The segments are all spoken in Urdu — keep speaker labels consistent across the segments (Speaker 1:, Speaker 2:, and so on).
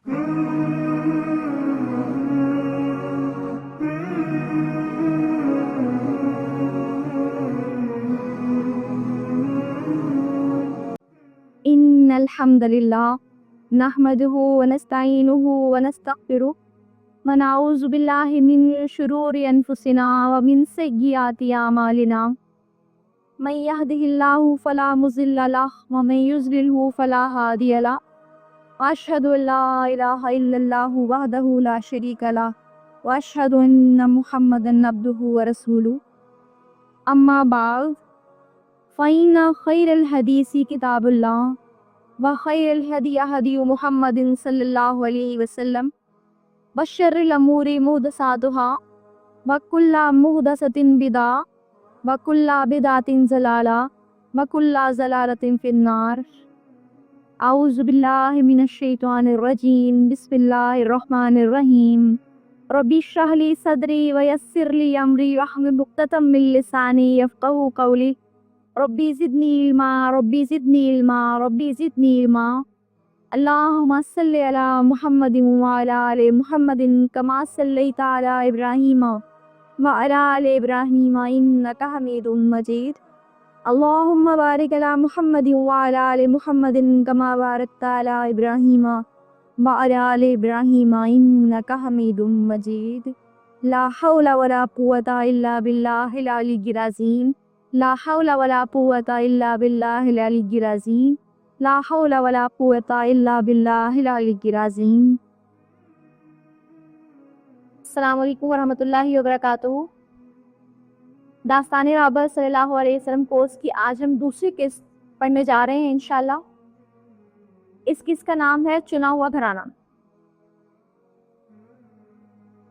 Speaker 1: إن الحمد لله نحمده ونستعينه ونستغفره ونعوذ بالله من شرور أنفسنا ومن سيئات أعمالنا من يهده الله فلا مضل له ومن يضلل فلا هادي له وأشهد أن لا إله إلا الله وحده لا شريك له وأشهد أن محمدا عبده ورسوله أما بعد فإن خير الحديث كتاب الله وخير الهدي هدي محمد صلى الله عليه وسلم وشر الأمور محدثاتها وكل محدثة بدعة وكل بدعة ضلالة وكل ضلالة في النار. أعوذ بالله من الشيطان الرجيم. بسم الله الرحمن الرحيم. ربي اشرح لي صدري ويسر لي أمري واحلل عقدة من لساني يفقهوا قولي. ربي زدني علما ربي زدني علما ربي زدني علما. اللهم صل على محمد وعلى آل محمد كما صليت على إبراهيم وعلى آل إبراهيم إنك حميد مجيد. اللهم بارك على محمد وعلى آل محمد كما باركت على إبراهيم وعلى آل إبراهيم إنك حميد مجيد. لا حول ولا قوة إلا بالله العلي العظيم. لا حول ولا قوة إلا بالله العلي العظيم. لا حول ولا قوة إلا بالله العلي العظيم. السلام علیکم ورحمۃ اللہ وبرکاتہ. داستان رابعہ صلی اللہ علیہ وسلم کورس کی آج ہم دوسری قسط پڑھنے جا رہے ہیں انشاءاللہ. اس قسط کا نام ہے چنا ہوا گھرانہ.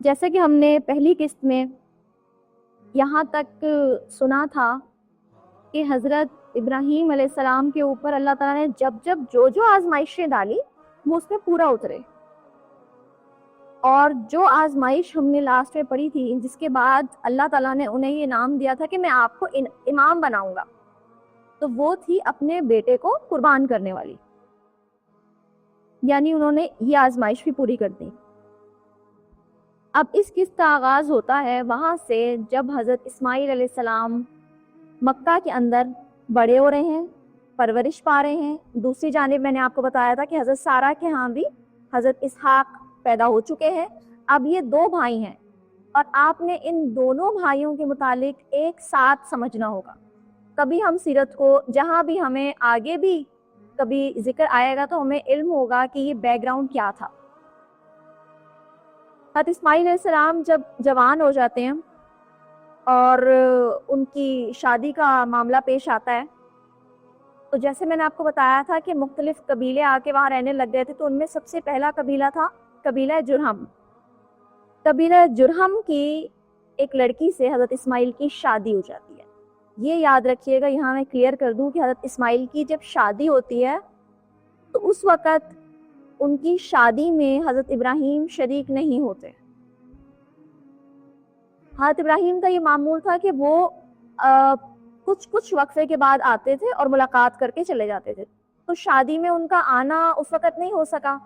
Speaker 1: جیسے کہ ہم نے پہلی قسط میں یہاں تک سنا تھا کہ حضرت ابراہیم علیہ السلام کے اوپر اللہ تعالیٰ نے جب جو آزمائشیں ڈالی وہ اس پہ پورا اترے، اور جو آزمائش ہم نے لاسٹ میں پڑھی تھی جس کے بعد اللہ تعالیٰ نے انہیں یہ نام دیا تھا کہ میں آپ کو امام بناؤں گا، تو وہ تھی اپنے بیٹے کو قربان کرنے والی. یعنی انہوں نے یہ آزمائش بھی پوری کر دی. اب اس قسط کا آغاز ہوتا ہے وہاں سے جب حضرت اسماعیل علیہ السلام مکہ کے اندر بڑے ہو رہے ہیں، پرورش پا رہے ہیں. دوسری جانب میں نے آپ کو بتایا تھا کہ حضرت سارہ کے ہاں بھی حضرت اسحاق پیدا ہو چکے ہیں. اب یہ دو بھائی ہیں اور آپ نے ان دونوں بھائیوں کے متعلق ایک ساتھ سمجھنا ہوگا. کبھی ہم سیرت کو جہاں بھی ہمیں آگے بھی کبھی ذکر آئے گا تو ہمیں علم ہوگا کہ یہ بیک گراؤنڈ کیا تھا. حضرت اسماعیل علیہ السلام جب جوان ہو جاتے ہیں اور ان کی شادی کا معاملہ پیش آتا ہے، تو جیسے میں نے آپ کو بتایا تھا کہ مختلف قبیلے آ کے وہاں رہنے لگ گئے تھے، تو ان میں سب سے پہلا قبیلہ تھا قبیلہ جرہم. قبیلہ جرہم کی ایک لڑکی سے حضرت اسماعیل کی شادی ہو جاتی ہے. یہ یاد رکھیے گا، یہاں میں کلیئر کر دوں کہ حضرت اسماعیل کی جب شادی ہوتی ہے تو اس وقت ان کی شادی میں حضرت ابراہیم شریک نہیں ہوتے. حضرت ابراہیم کا یہ معمول تھا کہ وہ کچھ وقفے کے بعد آتے تھے اور ملاقات کر کے چلے جاتے تھے، تو شادی میں ان کا آنا اس وقت نہیں ہو سکا.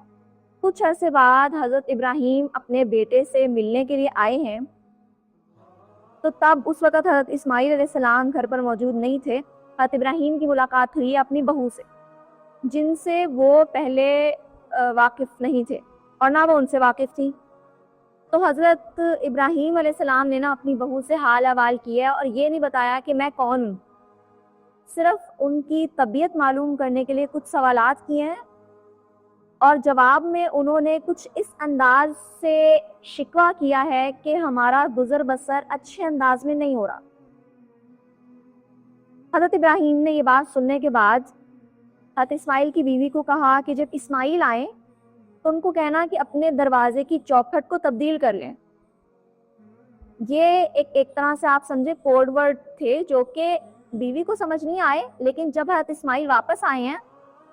Speaker 1: کچھ عرصے بعد حضرت ابراہیم اپنے بیٹے سے ملنے کے لیے آئے ہیں، تو تب اس وقت حضرت اسماعیل علیہ السلام گھر پر موجود نہیں تھے. حضرت ابراہیم کی ملاقات ہوئی اپنی بہو سے، جن سے وہ پہلے واقف نہیں تھے اور نہ وہ ان سے واقف تھی. تو حضرت ابراہیم علیہ السلام نے نا اپنی بہو سے حال احوال کیا اور یہ نہیں بتایا کہ میں کون ہوں، صرف ان کی طبیعت معلوم کرنے کے لیے کچھ سوالات کیے ہیں، اور جواب میں انہوں نے کچھ اس انداز سے شکوہ کیا ہے کہ ہمارا گزر بسر اچھے انداز میں نہیں ہو رہا. حضرت ابراہیم نے یہ بات سننے کے بعد حضرت اسماعیل کی بیوی کو کہا کہ جب اسماعیل آئیں تو ان کو کہنا کہ اپنے دروازے کی چوکھٹ کو تبدیل کر لیں. یہ ایک طرح سے آپ سمجھے کوڈ ورڈ تھے جو کہ بیوی کو سمجھ نہیں آئے، لیکن جب حضرت اسماعیل واپس آئے ہیں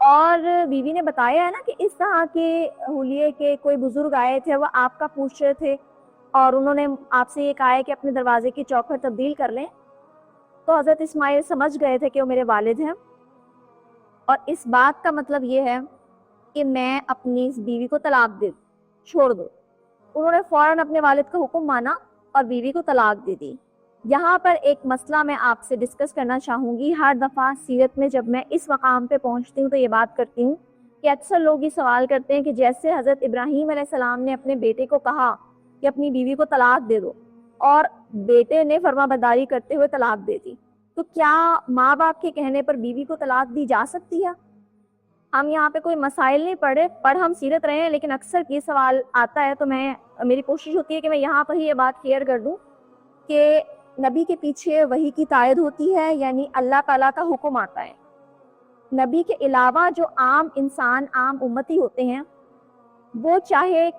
Speaker 1: اور بیوی نے بتایا ہے نا کہ اس طرح کے حلیے کے کوئی بزرگ آئے تھے، وہ آپ کا پوچھ رہے تھے اور انہوں نے آپ سے یہ کہا ہے کہ اپنے دروازے کی چوکھٹ تبدیل کر لیں، تو حضرت اسماعیل سمجھ گئے تھے کہ وہ میرے والد ہیں. اور اس بات کا مطلب یہ ہے کہ میں اپنی اس بیوی کو طلاق دے چھوڑ دو. انہوں نے فوراً اپنے والد کا حکم مانا اور بیوی کو طلاق دے دی. یہاں پر ایک مسئلہ میں آپ سے ڈسکس کرنا چاہوں گی. ہر دفعہ سیرت میں جب میں اس مقام پہ پہنچتی ہوں تو یہ بات کرتی ہوں کہ اکثر لوگ یہ سوال کرتے ہیں کہ جیسے حضرت ابراہیم علیہ السلام نے اپنے بیٹے کو کہا کہ اپنی بیوی کو طلاق دے دو اور بیٹے نے فرما برداری کرتے ہوئے طلاق دے دی، تو کیا ماں باپ کے کہنے پر بیوی کو طلاق دی جا سکتی ہے؟ ہم یہاں پہ کوئی مسائل نہیں پڑھ ہم سیرت رہے ہیں، لیکن اکثر یہ سوال آتا ہے تو میری کوشش ہوتی ہے کہ میں یہاں پر ہی یہ بات کلیئر کر دوں کہ نبی کے پیچھے وحی کی تائید ہوتی ہے، یعنی اللہ تعالیٰ کا حکم آتا ہے. نبی کے علاوہ جو عام انسان، عام امتی ہوتے ہیں، وہ چاہے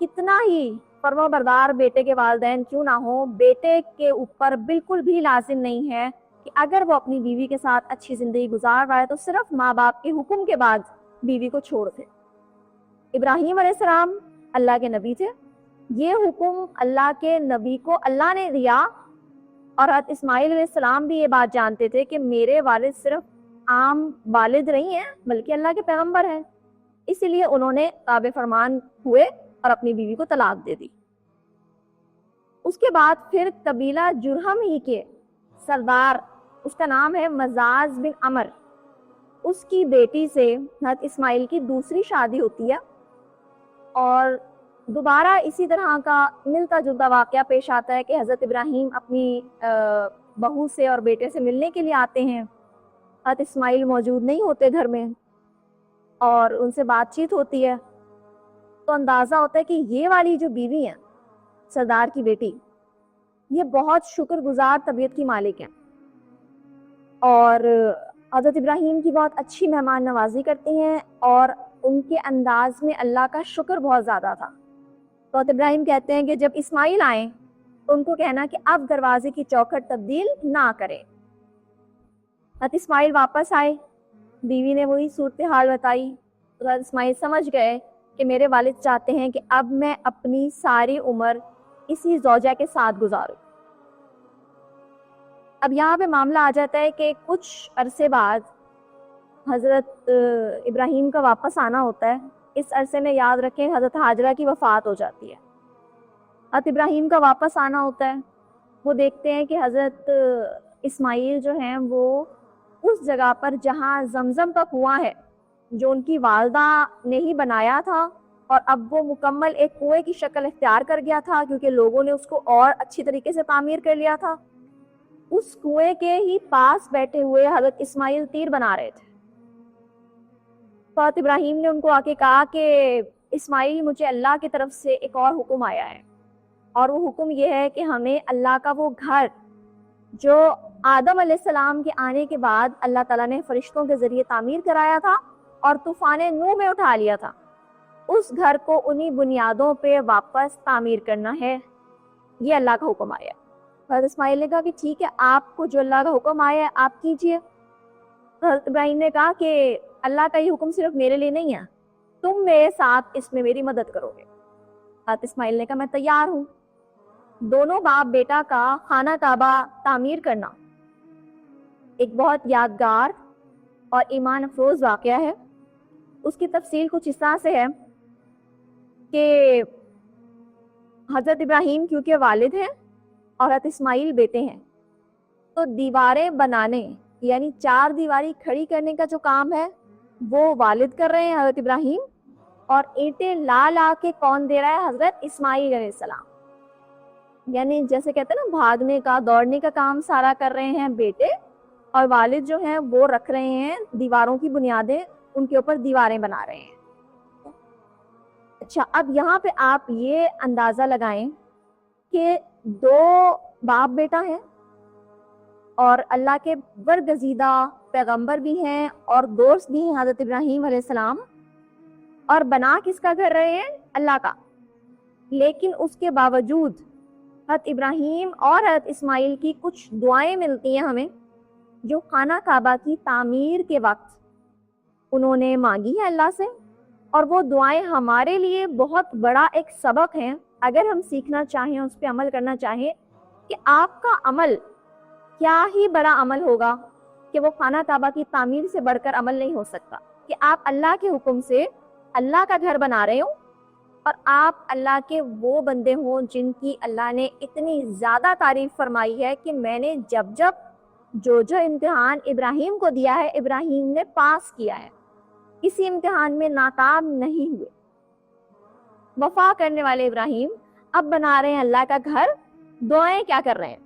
Speaker 1: کتنا ہی فرما بردار بیٹے کے والدین کیوں نہ ہو، بیٹے کے اوپر بالکل بھی لازم نہیں ہے کہ اگر وہ اپنی بیوی کے ساتھ اچھی زندگی گزار رہا ہے تو صرف ماں باپ کے حکم کے بعد بیوی کو چھوڑ دے. ابراہیم علیہ السلام اللہ کے نبی تھے، یہ حکم اللہ کے نبی کو اللہ نے دیا، اور حضرت اسماعیل علیہ السلام بھی یہ بات جانتے تھے کہ میرے والد صرف عام والد نہیں ہیں بلکہ اللہ کے پیغمبر ہیں، اسی لیے انہوں نے تابع فرمان ہوئے اور اپنی بیوی کو طلاق دے دی. اس کے بعد پھر قبیلہ جرہم ہی کے سردار، اس کا نام ہے مزاز بن عمر، اس کی بیٹی سے حضرت اسماعیل کی دوسری شادی ہوتی ہے، اور دوبارہ اسی طرح کا ملتا جلتا واقعہ پیش آتا ہے کہ حضرت ابراہیم اپنی بہو سے اور بیٹے سے ملنے کے لیے آتے ہیں. حضرت اسماعیل موجود نہیں ہوتے گھر میں اور ان سے بات چیت ہوتی ہے، تو اندازہ ہوتا ہے کہ یہ والی جو بیوی ہیں سردار کی بیٹی، یہ بہت شکر گزار طبیعت کی مالک ہیں اور حضرت ابراہیم کی بہت اچھی مہمان نوازی کرتی ہیں، اور ان کے انداز میں اللہ کا شکر بہت زیادہ تھا. تو حضرت ابراہیم کہتے ہیں کہ جب اسماعیل آئیں تو ان کو کہنا کہ اب دروازے کی چوکھٹ تبدیل نہ کریں. حضرت اسماعیل واپس آئے، بیوی نے وہی صورتحال بتائی، تو حضرت اسماعیل سمجھ گئے کہ میرے والد چاہتے ہیں کہ اب میں اپنی ساری عمر اسی زوجہ کے ساتھ گزاروں. اب یہاں پہ معاملہ آ جاتا ہے کہ کچھ عرصے بعد حضرت ابراہیم کا واپس آنا ہوتا ہے. اس عرصے میں یاد رکھیں حضرت حاجرہ کی وفات ہو جاتی ہے. حضرت ابراہیم کا واپس آنا ہوتا ہے، وہ دیکھتے ہیں کہ حضرت اسماعیل جو ہیں وہ اس جگہ پر جہاں زمزم کا کنواں ہے جو ان کی والدہ نے ہی بنایا تھا، اور اب وہ مکمل ایک کنویں کی شکل اختیار کر گیا تھا کیونکہ لوگوں نے اس کو اور اچھی طریقے سے تعمیر کر لیا تھا، اس کنویں کے ہی پاس بیٹھے ہوئے حضرت اسماعیل تیر بنا رہے تھے. حضرت ابراہیم نے ان کو آ کے کہا کہ اسماعیل، مجھے اللہ کی طرف سے ایک اور حکم آیا ہے، اور وہ حکم یہ ہے کہ ہمیں اللہ کا وہ گھر جو آدم علیہ السلام کے آنے کے بعد اللہ تعالیٰ نے فرشتوں کے ذریعے تعمیر کرایا تھا اور طوفان نوح میں اٹھا لیا تھا، اس گھر کو انہی بنیادوں پہ واپس تعمیر کرنا ہے. یہ اللہ کا حکم آیا. حضرت اسماعیل نے کہا کہ ٹھیک ہے، آپ کو جو اللہ کا حکم آیا ہے آپ کیجئے. حضرت ابراہیم نے کہا کہ اللہ کا یہ حکم صرف میرے لیے نہیں ہے، تم میرے ساتھ اس میں میری مدد کرو گے. حضرت اسماعیل نے کہا میں تیار ہوں. دونوں باپ بیٹا کا خانہ کعبہ تعمیر کرنا ایک بہت یادگار اور ایمان افروز واقعہ ہے. اس کی تفصیل کچھ اس طرح سے ہے کہ حضرت ابراہیم کیونکہ والد ہیں اور حضرت اسماعیل بیٹے ہیں، تو دیواریں بنانے یعنی چار دیواری کھڑی کرنے کا جو کام ہے وہ والد کر رہے ہیں حضرت ابراہیم، اور اینٹیں لا لا کے کون دے رہا ہے؟ حضرت اسماعیل علیہ السلام. یعنی جیسے کہتے ہیں نا بھاگنے کا دوڑنے کا کام سارا کر رہے ہیں بیٹے، اور والد جو ہیں وہ رکھ رہے ہیں دیواروں کی بنیادیں، ان کے اوپر دیواریں بنا رہے ہیں. اچھا، اب یہاں پہ آپ یہ اندازہ لگائیں کہ دو باپ بیٹا ہیں اور اللہ کے برگزیدہ پیغمبر بھی ہیں اور دوست بھی ہیں حضرت ابراہیم علیہ السلام، اور بنا کس کا کر رہے ہیں؟ اللہ کا. لیکن اس کے باوجود حضرت ابراہیم اور حضرت اسماعیل کی کچھ دعائیں ملتی ہیں ہمیں جو خانہ کعبہ کی تعمیر کے وقت انہوں نے مانگی ہے اللہ سے، اور وہ دعائیں ہمارے لیے بہت بڑا ایک سبق ہیں اگر ہم سیکھنا چاہیں، اس پہ عمل کرنا چاہیں کہ آپ کا عمل کیا ہی بڑا عمل ہوگا کہ وہ خانہ کعبہ کی تعمیر سے بڑھ کر عمل نہیں ہو سکتا، کہ آپ اللہ کے حکم سے اللہ کا گھر بنا رہے ہوں اور آپ اللہ کے وہ بندے ہوں جن کی اللہ نے اتنی زیادہ تعریف فرمائی ہے کہ میں نے جب جو امتحان ابراہیم کو دیا ہے ابراہیم نے پاس کیا ہے، کسی امتحان میں ناکام نہیں ہوئے۔ وفا کرنے والے ابراہیم اب بنا رہے ہیں اللہ کا گھر، دعائیں کیا کر رہے ہیں؟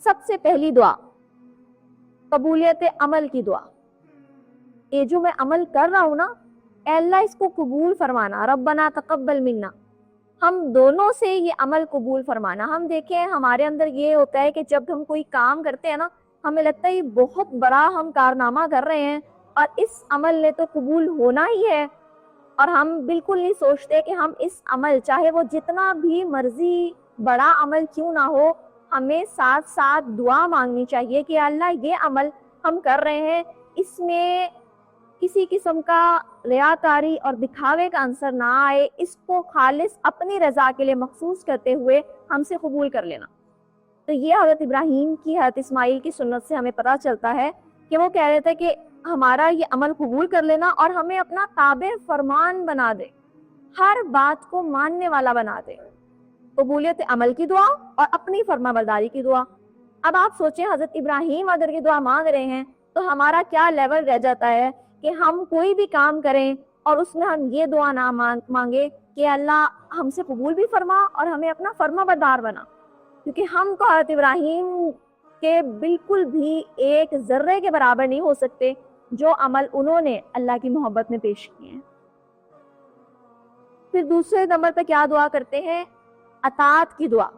Speaker 1: سب سے پہلی دعا قبولیت عمل کی دعا، یہ جو میں عمل کر رہا ہوں نا، اے اللہ اس کو قبول فرمانا، ربنا تقبل منا، ہم دونوں سے یہ عمل قبول فرمانا۔ ہم دیکھیں ہمارے اندر یہ ہوتا ہے کہ جب ہم کوئی کام کرتے ہیں نا، ہمیں لگتا ہے یہ بہت بڑا ہم کارنامہ کر رہے ہیں اور اس عمل نے تو قبول ہونا ہی ہے، اور ہم بالکل نہیں سوچتے کہ ہم اس عمل، چاہے وہ جتنا بھی مرضی بڑا عمل کیوں نہ ہو، ہمیں ساتھ ساتھ دعا مانگنی چاہیے کہ اللہ یہ عمل ہم کر رہے ہیں، اس میں کسی قسم کا ریاکاری اور دکھاوے کا عنصر نہ آئے، اس کو خالص اپنی رضا کے لیے مخصوص کرتے ہوئے ہم سے قبول کر لینا۔ تو یہ حضرت ابراہیم کی، حضرت اسماعیل کی سنت سے ہمیں پتہ چلتا ہے کہ وہ کہہ رہے تھے کہ ہمارا یہ عمل قبول کر لینا اور ہمیں اپنا تابع فرمان بنا دے، ہر بات کو ماننے والا بنا دے۔ قبولیت عمل کی دعا اور اپنی فرما برداری کی دعا۔ اب آپ سوچیں حضرت ابراہیم اگر یہ دعا مانگ رہے ہیں تو ہمارا کیا لیول رہ جاتا ہے کہ ہم کوئی بھی کام کریں اور اس میں ہم یہ دعا نہ مانگے کہ اللہ ہم سے قبول بھی فرما اور ہمیں اپنا فرما بردار بنا، کیونکہ ہم تو حضرت ابراہیم کے بالکل بھی ایک ذرے کے برابر نہیں ہو سکتے جو عمل انہوں نے اللہ کی محبت میں پیش کیے ہیں۔ پھر دوسرے نمبر پہ کیا دعا کرتے ہیں؟ اطاعت کی دعا،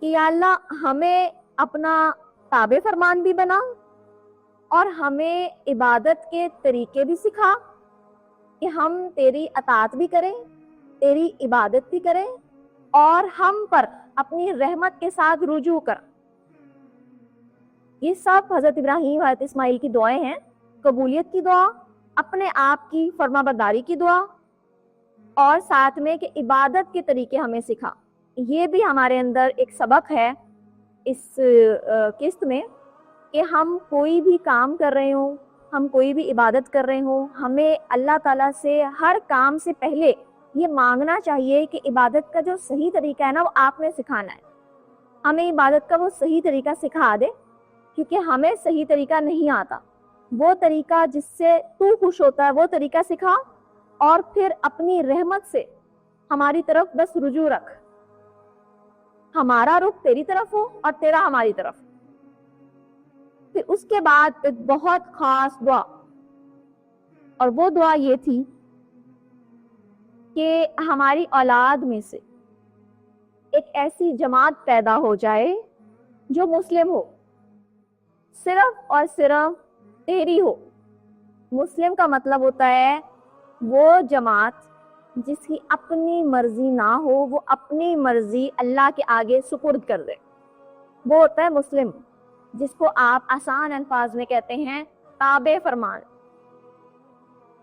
Speaker 1: کہ یا اللہ ہمیں اپنا تابع فرمان بھی بنا اور ہمیں عبادت کے طریقے بھی سکھا کہ ہم تیری اطاعت بھی کریں، تیری عبادت بھی کریں اور ہم پر اپنی رحمت کے ساتھ رجوع کر۔ یہ سب حضرت ابراہیم حضرت اسماعیل کی دعائیں ہیں، قبولیت کی دعا، اپنے آپ کی فرما برداری کی دعا اور ساتھ میں کہ عبادت کے طریقے ہمیں سکھا۔ یہ بھی ہمارے اندر ایک سبق ہے اس قسط میں کہ ہم کوئی بھی کام کر رہے ہوں، ہم کوئی بھی عبادت کر رہے ہوں، ہمیں اللہ تعالیٰ سے ہر کام سے پہلے یہ مانگنا چاہیے کہ عبادت کا جو صحیح طریقہ ہے نا وہ آپ نے سکھانا ہے، ہمیں عبادت کا وہ صحیح طریقہ سکھا دے، کیونکہ ہمیں صحیح طریقہ نہیں آتا۔ وہ طریقہ جس سے تو خوش ہوتا ہے وہ طریقہ سکھا اور پھر اپنی رحمت سے ہماری طرف بس رجوع رکھ، ہمارا رخ تیری طرف ہو اور تیرا ہماری طرف۔ پھر اس کے بعد ایک بہت خاص دعا، اور وہ دعا یہ تھی کہ ہماری اولاد میں سے ایک ایسی جماعت پیدا ہو جائے جو مسلم ہو، صرف اور صرف تیری ہو۔ مسلم کا مطلب ہوتا ہے وہ جماعت جس کی اپنی مرضی نہ ہو، وہ اپنی مرضی اللہ کے آگے سپرد کر دے، وہ ہوتا ہے مسلم، جس کو آپ آسان الفاظ میں کہتے ہیں تابع فرمان،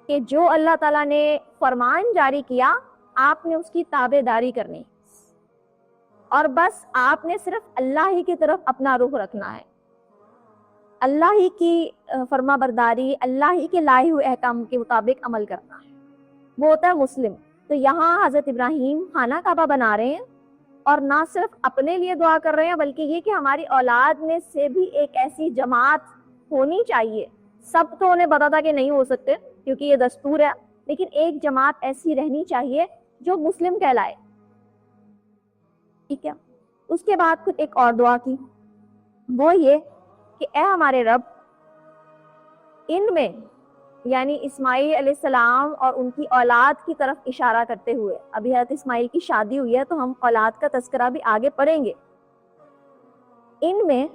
Speaker 1: کہ جو اللہ تعالیٰ نے فرمان جاری کیا آپ نے اس کی تابع داری کرنی، اور بس آپ نے صرف اللہ ہی کی طرف اپنا رخ رکھنا ہے، اللہ ہی کی فرما برداری، اللہ ہی کے لائے ہوئے احکام کے مطابق عمل کرنا ہے، وہ ہوتا ہے مسلم۔ تو یہاں حضرت ابراہیم خانہ کعبہ بنا رہے ہیں اور نہ صرف اپنے لیے دعا کر رہے ہیں بلکہ یہ کہ ہماری اولاد میں سے بھی ایک ایسی جماعت ہونی چاہیے۔ سب تو انہیں پتا تھا کہ نہیں ہو سکتے کیونکہ یہ دستور ہے، لیکن ایک جماعت ایسی رہنی چاہیے جو مسلم کہلائے، ٹھیک ہے۔ اس کے بعد پھر ایک اور دعا کی، وہ یہ کہ اے ہمارے رب، ان میں یعنی اسماعیل علیہ السلام اور ان کی اولاد کی طرف اشارہ کرتے ہوئے، ابھی حضرت اسماعیل کی شادی ہوئی ہے تو ہم اولاد کا تذکرہ بھی آگے پڑھیں گے، ان میں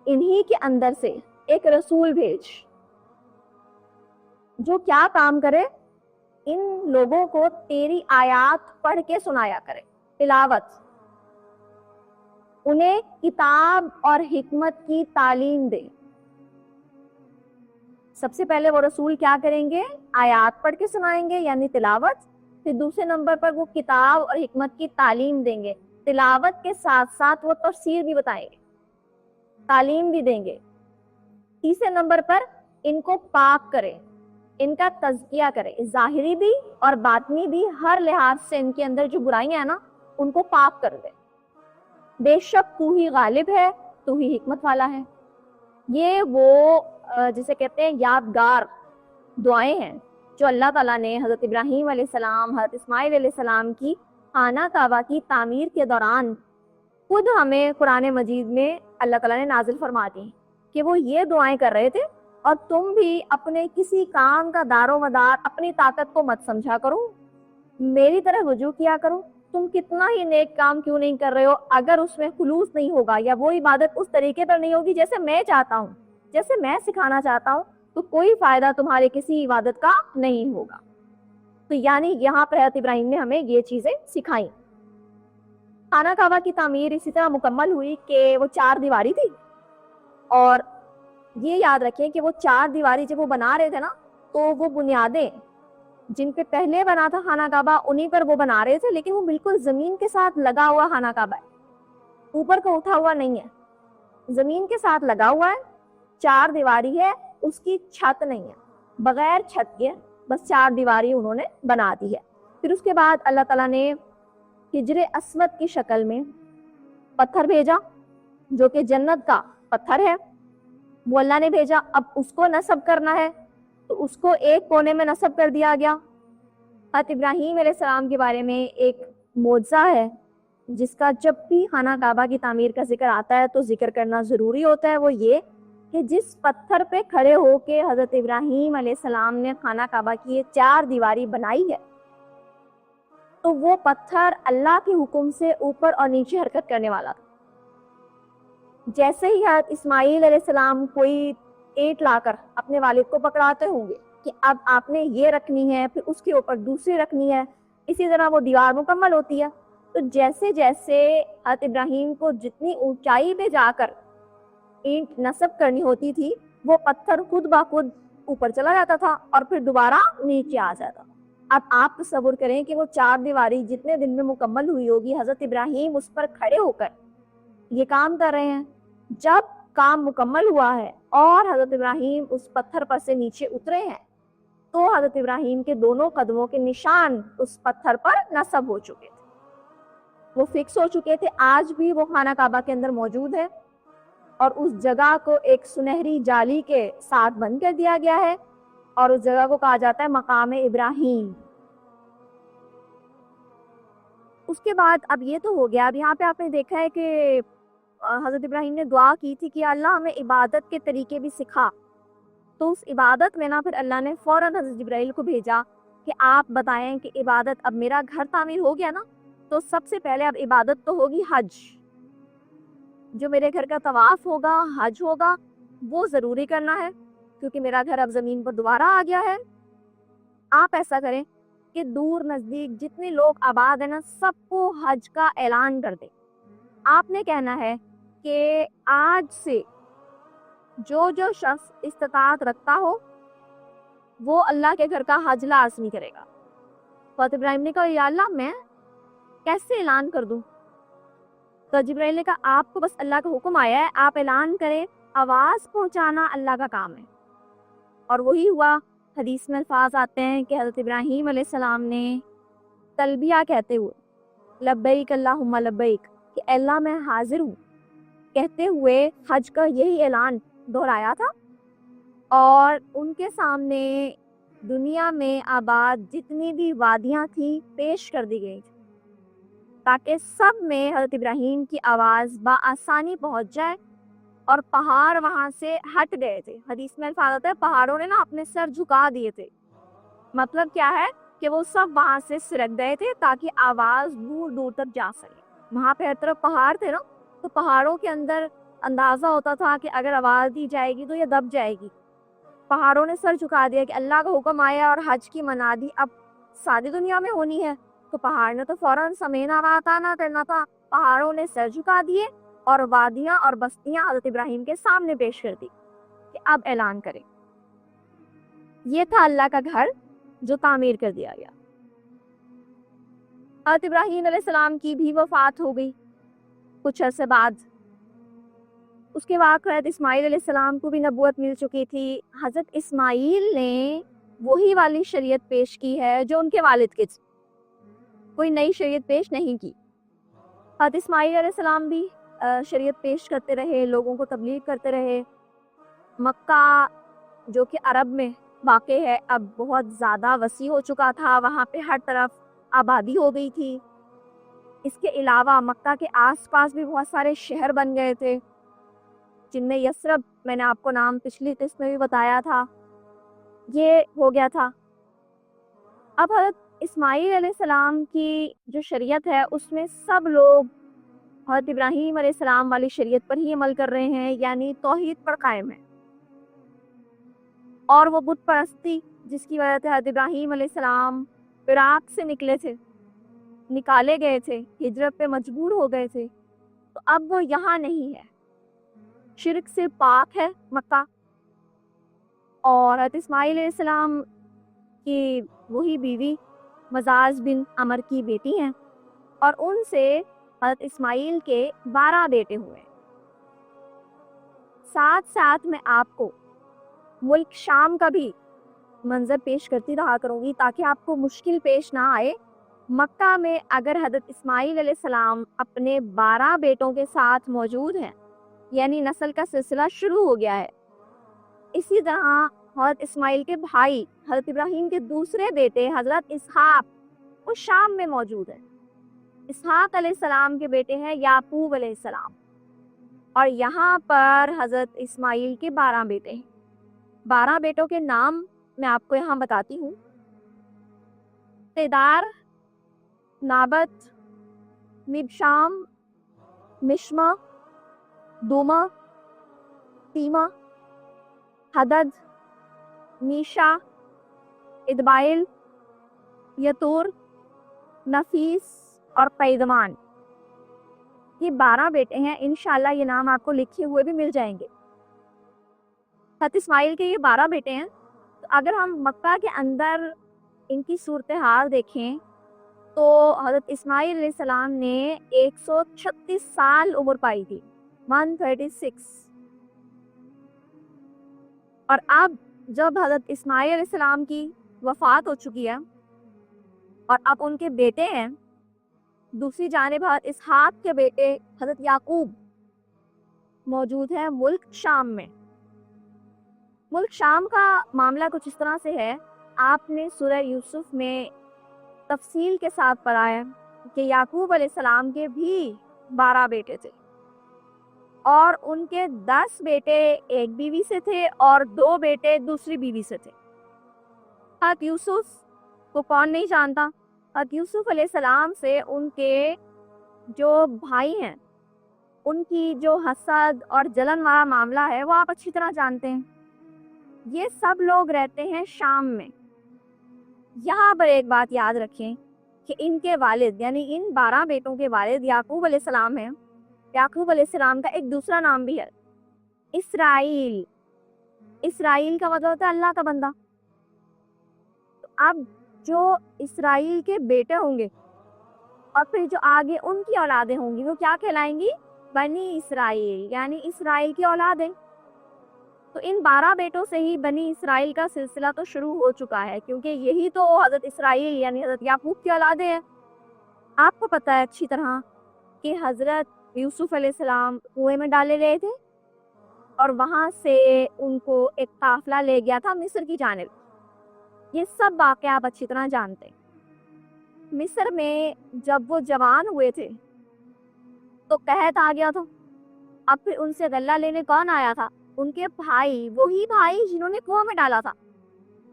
Speaker 1: انہی کے اندر سے ایک رسول بھیج جو کیا کام کرے، ان لوگوں کو تیری آیات پڑھ کے سنایا کرے، تلاوت، انہیں کتاب اور حکمت کی تعلیم دے۔ سب سے پہلے وہ رسول کیا کریں گے؟ آیات پڑھ کے سنائیں گے یعنی تلاوت، پھر دوسرے نمبر پر وہ کتاب اور حکمت کی تعلیم دیں گے، تلاوت کے ساتھ ساتھ وہ تفسیر بھی بتائیں گے، تعلیم بھی دیں گے۔ تیسرے نمبر پر ان کو پاک کرے، ان کا تزکیہ کرے، ظاہری بھی اور باطنی بھی، ہر لحاظ سے ان کے اندر جو برائیاں ہیں نا ان کو پاک کر دے۔ بے شک تو ہی غالب ہے، تو ہی حکمت والا ہے۔ یہ وہ جسے کہتے ہیں یادگار دعائیں ہیں جو اللہ تعالیٰ نے حضرت ابراہیم علیہ السلام، حضرت اسماعیل علیہ السلام کی خانہ کعبہ کی تعمیر کے دوران خود ہمیں قرآن مجید میں اللہ تعالیٰ نے نازل فرما دی کہ وہ یہ دعائیں کر رہے تھے، اور تم بھی اپنے کسی کام کا دار و مدار اپنی طاقت کو مت سمجھا کرو، میری طرف رجوع کیا کرو۔ تم کتنا ہی نیک کام کیوں نہیں کر رہے ہو، اگر اس میں خلوص نہیں ہوگا یا وہ عبادت اس طریقے پر نہیں ہوگی جیسے میں چاہتا ہوں، جیسے میں سکھانا چاہتا ہوں، تو کوئی فائدہ تمہارے کسی عبادت کا نہیں ہوگا۔ تو یعنی یہاں پر حضرت ابراہیم نے ہمیں یہ چیزیں سکھائیں۔ خانہ کعبہ کی تعمیر اسی طرح مکمل ہوئی کہ وہ 4 دیواری تھی، اور یہ یاد رکھیں کہ وہ 4 دیواری جب وہ بنا رہے تھے نا تو وہ بنیادیں جن پہ پہلے بنا تھا خانہ کعبہ انہی پر وہ بنا رہے تھے، لیکن وہ بالکل زمین کے ساتھ لگا ہوا خانہ کعبہ ہے، اوپر کا اٹھا ہوا نہیں ہے، زمین کے ساتھ لگا ہوا ہے، 4 دیواری ہے، اس کی چھت نہیں ہے، بغیر چھت کے بس 4 دیواری انہوں نے بنا دی ہے۔ پھر اس کے بعد اللہ تعالیٰ نے حجر اسود کی شکل میں پتھر بھیجا جو کہ جنت کا پتھر ہے، وہ اللہ نے بھیجا۔ اب اس کو نصب کرنا ہے تو اس کو ایک کونے میں نصب کر دیا گیا۔ حضرت ابراہیم علیہ السلام کے بارے میں ایک معجزہ ہے جس کا جب بھی خانہ کعبہ کی تعمیر کا ذکر آتا ہے تو ذکر کرنا ضروری ہوتا ہے، وہ یہ کہ جس پتھر پہ کھڑے ہو کے حضرت ابراہیم علیہ السلام نے خانہ کعبہ کی یہ 4 دیواری بنائی ہے، تو وہ پتھر اللہ کے حکم سے اوپر اور نیچے حرکت کرنے والا تھا۔ جیسے ہی حضرت اسماعیل علیہ السلام کوئی اینٹ لا کر اپنے والد کو پکڑاتے ہوں گے کہ اب آپ نے یہ رکھنی ہے، پھر اس کے اوپر دوسری رکھنی ہے، اسی طرح وہ دیوار مکمل ہوتی ہے۔ تو جیسے جیسے حضرت ابراہیم کو جتنی اونچائی پہ جا کر اینٹ نصب کرنی ہوتی تھی، وہ پتھر خود بخود اوپر چلا جاتا تھا اور پھر دوبارہ نیچے آ جاتا۔ اب آپ تصور کریں کہ وہ 4 دیواری جتنے دن میں مکمل ہوئی ہوگی، حضرت ابراہیم اس پر کھڑے ہو کر یہ کام کر رہے ہیں۔ جب کام مکمل ہوا ہے اور حضرت ابراہیم اس پتھر پر سے نیچے اترے ہیں تو حضرت ابراہیم کے دونوں قدموں کے نشان اس پتھر پر نصب ہو چکے تھے، وہ فکس ہو چکے تھے۔ آج بھی وہ خانہ کعبہ کے اندر موجود ہے اور اس جگہ کو ایک سنہری جالی کے ساتھ بند کر دیا گیا ہے، اور اس جگہ کو کہا جاتا ہے مقام ابراہیم۔ اس کے بعد اب یہ تو ہو گیا، اب یہاں پہ آپ نے دیکھا ہے کہ حضرت ابراہیم نے دعا کی تھی کہ اللہ ہمیں عبادت کے طریقے بھی سکھا، تو اس عبادت میں نا پھر اللہ نے فوراً حضرت جبرائیل کو بھیجا کہ آپ بتائیں کہ عبادت، اب میرا گھر تعمیر ہو گیا نا تو سب سے پہلے اب عبادت تو ہوگی حج، جو میرے گھر کا طواف ہوگا، حج ہوگا، وہ ضروری کرنا ہے کیونکہ میرا گھر اب زمین پر دوبارہ آ گیا ہے۔ آپ ایسا کریں کہ دور نزدیک جتنے لوگ آباد ہیں نا سب کو حج کا اعلان کر دیں۔ آپ نے کہنا ہے کہ آج سے جو جو شخص استطاعت رکھتا ہو وہ اللہ کے گھر کا حج لازمی کرے گا۔ حضرت ابراہیم نے کہا یا اللہ میں کیسے اعلان کر دوں؟ تو جبرائیل نے کہا آپ کو بس اللہ کا حکم آیا ہے، آپ اعلان کریں، آواز پہنچانا اللہ کا کام ہے۔ اور وہی ہوا۔ حدیث میں الفاظ آتے ہیں کہ حضرت ابراہیم علیہ السلام نے تلبیہ کہتے ہوئے لبیک اللہم لبیک کہ اللہ میں حاضر ہوں کہتے ہوئے حج کا یہی اعلان دہرایا تھا، اور ان کے سامنے دنیا میں آباد جتنی بھی وادیاں تھیں پیش کر دی گئی تاکہ سب میں حضرت ابراہیم کی آواز بآسانی پہنچ جائے، اور پہاڑ وہاں سے ہٹ گئے تھے۔ حدیث میں الفاظ آتا ہے پہاڑوں نے نا اپنے سر جھکا دیے تھے، مطلب کیا ہے کہ وہ سب وہاں سے سرک گئے تھے تاکہ آواز دور دور تک جا سکے۔ وہاں پہ ہر طرف پہاڑ تھے نا، تو پہاڑوں کے اندر اندازہ ہوتا تھا کہ اگر آواز دی جائے گی تو یہ دب جائے گی۔ پہاڑوں نے سر جھکا دیا کہ اللہ کا حکم آیا اور حج کی منادی اب ساری دنیا میں ہونی ہے، تو پہاڑ نے تو فوراً سمینا رہا تھا نہ کرنا تھا، پہاڑوں نے سر جھکا دیے اور وادیاں اور بستیاں حضرت ابراہیم کے سامنے پیش کر دی کہ اب اعلان کریں۔ یہ تھا اللہ کا گھر جو تعمیر کر دیا گیا۔ حضرت ابراہیم علیہ السلام کی بھی وفات ہو گئی کچھ عرصے بعد۔ اس کے بعد حضرت اسماعیل علیہ السلام کو بھی نبوت مل چکی تھی۔ حضرت اسماعیل نے وہی والی شریعت پیش کی ہے جو ان کے والد کی تھی، کوئی نئی شریعت پیش نہیں کی۔ حضرت اسماعیل علیہ السلام بھی شریعت پیش کرتے رہے، لوگوں کو تبلیغ کرتے رہے۔ مکہ جو کہ عرب میں واقع ہے اب بہت زیادہ وسیع ہو چکا تھا، وہاں پہ ہر طرف آبادی ہو گئی تھی۔ اس کے علاوہ مکہ کے آس پاس بھی بہت سارے شہر بن گئے تھے، جن میں یثرب، میں نے آپ کو نام پچھلی قسط میں بھی بتایا تھا، یہ ہو گیا تھا۔ اب حضرت اسماعیل علیہ السلام کی جو شریعت ہے اس میں سب لوگ حضرت ابراہیم علیہ السلام والی شریعت پر ہی عمل کر رہے ہیں، یعنی توحید پر قائم ہے۔ اور وہ بت پرستی جس کی وجہ سے حضرت ابراہیم علیہ السلام عراق سے نکالے گئے تھے، ہجرت پہ مجبور ہو گئے تھے، تو اب وہ یہاں نہیں ہے۔ شرک سے پاک ہے مکہ، اور حضرت اسماعیل علیہ السلام کی وہی بیوی مزاز بن عمر کی بیٹی ہیں، اور ان سے حضرت اسماعیل کے 12 بیٹے ہوئے۔ ساتھ ساتھ میں آپ کو ملک شام کا بھی منظر پیش کرتی رہا کروں گی تاکہ آپ کو مشکل پیش نہ آئے۔ مکہ میں اگر حضرت اسماعیل علیہ السلام اپنے 12 بیٹوں کے ساتھ موجود ہیں، یعنی نسل کا سلسلہ شروع ہو گیا ہے، اسی طرح حضرت اسماعیل کے بھائی حضرت ابراہیم کے دوسرے بیٹے حضرت اسحاق وہ شام میں موجود ہیں۔ اسحاق علیہ السلام کے بیٹے ہیں یعقوب علیہ السلام، اور یہاں پر حضرت اسماعیل کے 12 بیٹے ہیں۔ 12 بیٹوں کے نام میں آپ کو یہاں بتاتی ہوں: قیدار، نابت، مبشام، مشما، دوما، تیما، حدد، میشا، ادبائل، یتور، نفیس اور قیدمان۔ یہ 12 بیٹے ہیں، انشاءاللہ یہ نام آپ کو لکھے ہوئے بھی مل جائیں گے۔ حضرت اسماعیل کے یہ 12 بیٹے ہیں، تو اگر ہم مکہ کے اندر ان کی صورتحال دیکھیں تو حضرت اسماعیل علیہ السلام نے 136 سال عمر پائی تھی، 136۔ اور اب جب حضرت اسماعیل علیہ السلام کی وفات ہو چکی ہے اور اب ان کے بیٹے ہیں، دوسری جانب حضرت اسحاق کے بیٹے حضرت یعقوب موجود ہیں ملک شام میں۔ ملک شام کا معاملہ کچھ اس طرح سے ہے، آپ نے سورہ یوسف میں تفصیل کے ساتھ پڑھا ہے کہ یعقوب علیہ السلام کے بھی 12 بیٹے تھے، اور ان کے 10 بیٹے ایک بیوی سے تھے اور 2 بیٹے دوسری بیوی سے تھے۔ حضرت یوسف کو کون نہیں جانتا؟ حضرت یوسف علیہ السلام سے ان کے جو بھائی ہیں ان کی جو حسد اور جلن والا معاملہ ہے وہ آپ اچھی طرح جانتے ہیں۔ یہ سب لوگ رہتے ہیں شام میں۔ یہاں پر ایک بات یاد رکھیں کہ ان کے والد یعنی ان 12 بیٹوں کے والد یعقوب علیہ السلام ہیں۔ یعقوب علیہ السلام کا ایک دوسرا نام بھی ہے اسرائیل۔ اسرائیل کا مطلب ہوتا ہے اللہ کا بندہ۔ تو اب جو اسرائیل کے بیٹے ہوں گے اور پھر جو آگے ان کی اولادیں ہوں گی وہ کیا کہلائیں گی؟ بنی اسرائیل، یعنی اسرائیل کی اولادیں۔ تو ان 12 بیٹوں سے ہی بنی اسرائیل کا سلسلہ تو شروع ہو چکا ہے، کیونکہ یہی تو حضرت اسرائیل یعنی حضرت یعقوب کی اولادیں ہیں۔ آپ کو پتہ ہے اچھی طرح کہ حضرت یوسف علیہ السلام کنویں میں ڈالے گئے تھے اور وہاں سے ان کو ایک قافلہ لے گیا تھا مصر کی جانب۔ یہ سب واقعہ آپ اچھی طرح جانتے ہیں۔ مصر میں جب وہ جوان ہوئے تھے تو قحط آ گیا تھا، اب پھر ان سے غلہ لینے کون آیا تھا؟ ان کے بھائی، وہی بھائی جنہوں نے کنویں میں ڈالا تھا۔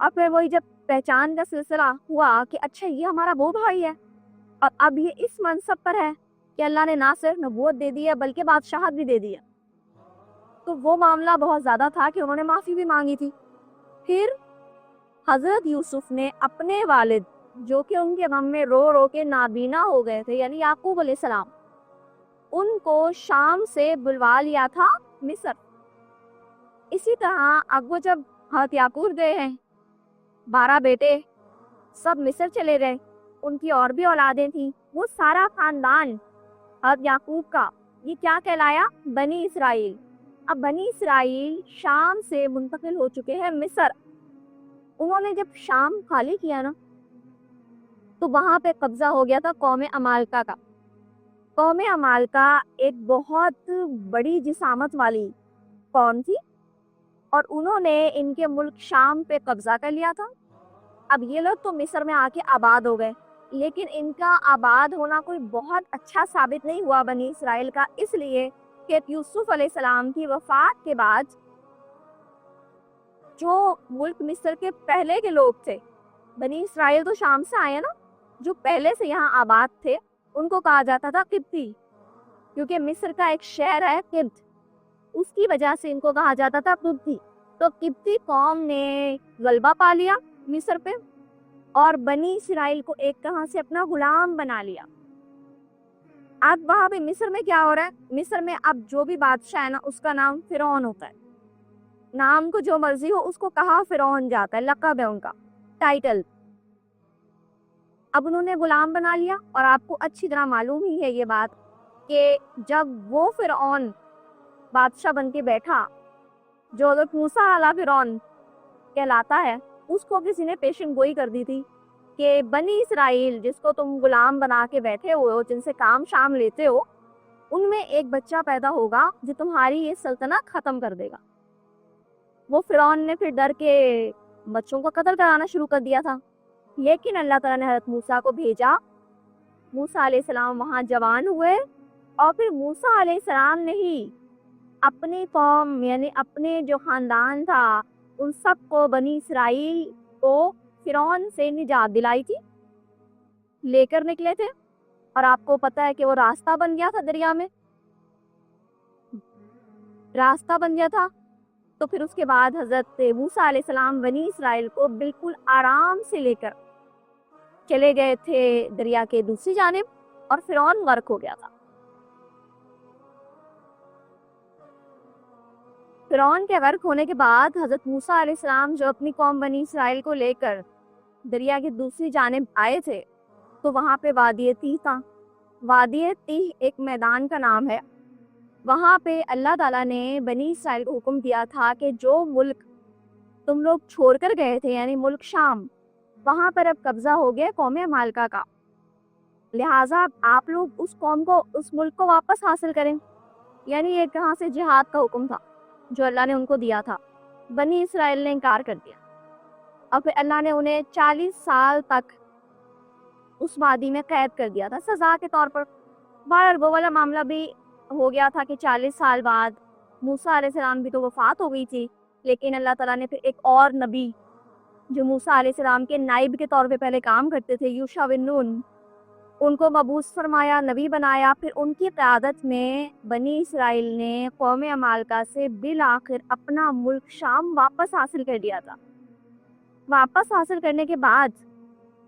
Speaker 1: اور پھر وہی جب پہچان کا سلسلہ ہوا کہ اچھا یہ ہمارا وہ بھائی ہے، اور اب یہ اس منصب پر ہے کہ اللہ نے نہ صرف نبوت دے دی ہے بلکہ بادشاہت بھی دے دی ہے، تو وہ معاملہ بہت زیادہ تھا کہ انہوں نے معافی بھی مانگی تھی۔ پھر حضرت یوسف نے اپنے والد جو کہ ان کے غم میں رو رو کے نابینا ہو گئے تھے یعنی یعقوب علیہ السلام، ان کو شام سے بلوا لیا تھا مصر۔ اسی طرح اب وہ جب حضرت یعقوب گئے ہیں، 12 بیٹے سب مصر چلے گئے، ان کی اور بھی اولادیں تھیں، وہ سارا خاندان حضرت یعقوب کا یہ کیا کہلایا؟ بنی اسرائیل۔ اب بنی اسرائیل شام سے منتقل ہو چکے ہیں مصر، انہوں نے جب شام خالی کیا نا تو وہاں پہ قبضہ ہو گیا تھا قوم عمالقہ کا۔ قوم عمالقہ ایک بہت بڑی جسامت والی قوم تھی اور انہوں نے ان کے ملک شام پہ قبضہ کر لیا تھا۔ اب یہ لوگ تو مصر میں آ کے آباد ہو گئے، لیکن ان کا آباد ہونا کوئی بہت اچھا ثابت نہیں ہوا بنی اسرائیل کا، اس لیے کہ یوسف علیہ السلام کی وفات کے بعد جو ملک مصر کے پہلے کے لوگ تھے، بنی اسرائیل تو شام سے آئے نا، جو پہلے سے یہاں آباد تھے ان کو کہا جاتا تھا قبطی، کیونکہ مصر کا ایک شہر ہے قبط، اس کی وجہ سے ان کو کہا جاتا تھا قبطی۔ تو قبطی قوم نے غلبہ پا لیا مصر پہ اور بنی اسرائیل کو ایک طرح سے اپنا غلام بنا لیا۔ اب وہاں پہ مصر میں کیا ہو رہا ہے، مصر میں اب جو بھی بادشاہ ہے نا اس کا نام فرعون ہوتا ہے، نام کو جو مرضی ہو اس کو کہا فرعون جاتا ہے، لقب ہے ان کا، ٹائٹل۔ اب انہوں نے غلام بنا لیا، اور آپ کو اچھی طرح معلوم ہی ہے یہ بات کہ جب وہ فرعون بادشاہ بن کے بیٹھا، جو حضرت موسیٰ علیہ فرعون کہلاتا ہے، اس کو کسی نے پیشن گوئی کر دی تھی کہ بنی اسرائیل جس کو تم غلام بنا کے بیٹھے ہوئے ہو، جن سے کام شام لیتے ہو، ان میں ایک بچہ پیدا ہوگا جو تمہاری یہ سلطنت ختم کر دے گا۔ وہ فرعون نے پھر ڈر کے بچوں کو قتل کرانا شروع کر دیا تھا، لیکن اللہ تعالیٰ نے حضرت موسیٰ کو بھیجا۔ موسیٰ علیہ السلام وہاں جوان ہوئے، اور پھر موسیٰ علیہ السلام نے ہی اپنی قوم یعنی اپنے جو خاندان تھا ان سب کو، بنی اسرائیل کو فرعون سے نجات دلائی تھی، لے کر نکلے تھے۔ اور آپ کو پتہ ہے کہ وہ راستہ بن گیا تھا، دریا میں راستہ بن گیا تھا۔ تو پھر اس کے بعد حضرت موسیٰ علیہ السلام بنی اسرائیل کو بالکل آرام سے لے کر چلے گئے تھے دریا کے دوسری جانب، اور فرعون غرق ہو گیا تھا۔ فرعون کے غرق ہونے کے بعد حضرت موسیٰ علیہ السلام جو اپنی قوم بنی اسرائیل کو لے کر دریا کی دوسری جانب آئے تھے، تو وہاں پہ وادی تیہ تھا۔ وادی تیہ ایک میدان کا نام ہے، وہاں پہ اللہ تعالیٰ نے بنی اسرائیل کو حکم دیا تھا کہ جو ملک تم لوگ چھوڑ کر گئے تھے یعنی ملک شام، وہاں پر اب قبضہ ہو گیا قوم عمالقہ کا، لہٰذا آپ لوگ اس قوم کو، اس ملک کو واپس حاصل کریں۔ یعنی ایک طرح سے جہاد کا حکم تھا جو اللہ نے ان کو دیا تھا۔ بنی اسرائیل نے انکار کر دیا، اور پھر اللہ نے انہیں 40 سال تک اس وادی میں قید کر دیا تھا سزا کے طور پر۔ بہرحال وہ والا معاملہ بھی ہو گیا تھا کہ 40 سال بعد موسیٰ علیہ السلام بھی تو وفات ہو گئی تھی، لیکن اللہ تعالیٰ نے پھر ایک اور نبی جو موسیٰ علیہ السلام کے نائب کے طور پہ پہلے کام کرتے تھے، یوشع بن نون، ان کو مبعوث فرمایا، نبی بنایا۔ پھر ان کی قیادت میں بنی اسرائیل نے قوم عمالقہ سے بالآخر اپنا ملک شام واپس حاصل کر لیا تھا۔ واپس حاصل کرنے کے بعد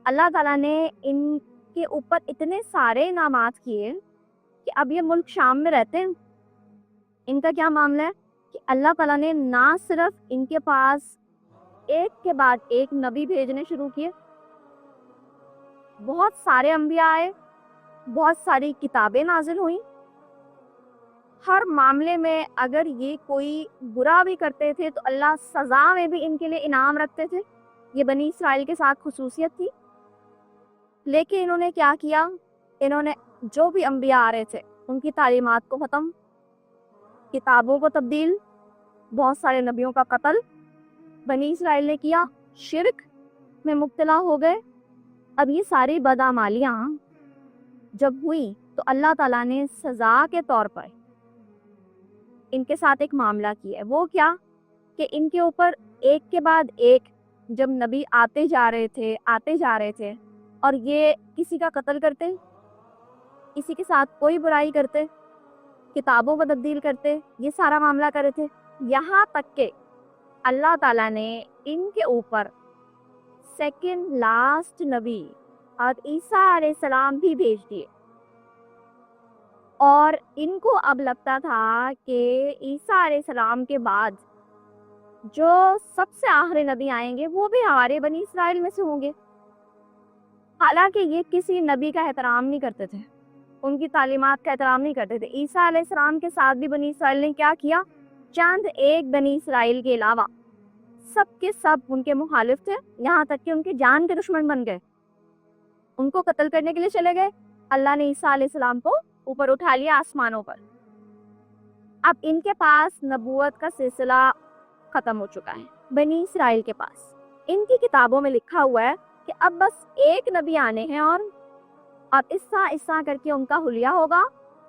Speaker 1: اللہ تعالیٰ نے ان کے اوپر اتنے سارے انعامات کیے کہ اب یہ ملک شام میں رہتے ہیں۔ ان کا کیا معاملہ ہے کہ اللہ تعالیٰ نے نہ صرف ان کے پاس ایک کے بعد ایک نبی بھیجنے شروع کیے، بہت سارے انبیاء آئے، بہت ساری کتابیں نازل ہوئیں، ہر معاملے میں اگر یہ کوئی برا بھی کرتے تھے تو اللہ سزا میں بھی ان کے لیے انعام رکھتے تھے۔ یہ بنی اسرائیل کے ساتھ خصوصیت تھی۔ لیکن انہوں نے کیا کیا، انہوں نے جو بھی انبیاء آ رہے تھے ان کی تعلیمات کو ختم، کتابوں کو تبدیل، بہت سارے نبیوں کا قتل بنی اسرائیل نے کیا، شرک میں مبتلا ہو گئے۔ اب یہ ساری بدعمالیاں جب ہوئی تو اللہ تعالیٰ نے سزا کے طور پر ان کے ساتھ ایک معاملہ کیا ہے۔ وہ کیا کہ ان کے اوپر ایک کے بعد ایک جب نبی آتے جا رہے تھے اور یہ کسی کا قتل کرتے، کسی کے ساتھ کوئی برائی کرتے، کتابوں کو تبدیل کرتے، یہ سارا معاملہ کر رہے تھے، یہاں تک کہ اللہ تعالیٰ نے ان کے اوپر سیکنڈ لاسٹ نبی اور عیسیٰ علیہ السلام بھی بھیج دیے۔ اور ان کو اب لگتا تھا کہ عیسیٰ علیہ السلام کے بعد جو سب سے آخری نبی آئیں گے وہ بھی ہمارے بنی اسرائیل میں سے ہوں گے۔ حالانکہ یہ کسی نبی کا احترام نہیں کرتے تھے، ان کی تعلیمات کا احترام نہیں کرتے تھے۔ عیسیٰ علیہ السلام کے ساتھ بھی بنی اسرائیل نے کیا کیا، چند ایک بنی اسرائیل کے علاوہ سب کے سب ان کے مخالف تھے، یہاں تک کہ ان کے جان کے دشمن بن گئے، ان کو قتل کرنے کے لیے چلے گئے۔ اللہ نے عیسیٰ علیہ السلام کو اوپر اٹھا لیا آسمانوں پر۔ اب ان کے پاس نبوت کا سلسلہ ختم ہو چکا ہے، بنی اسرائیل کے پاس ان کی کتابوں میں لکھا ہوا ہے کہ اب بس ایک نبی آنے ہیں، اور اب اِسا کر کے ان کا حلیہ ہوگا،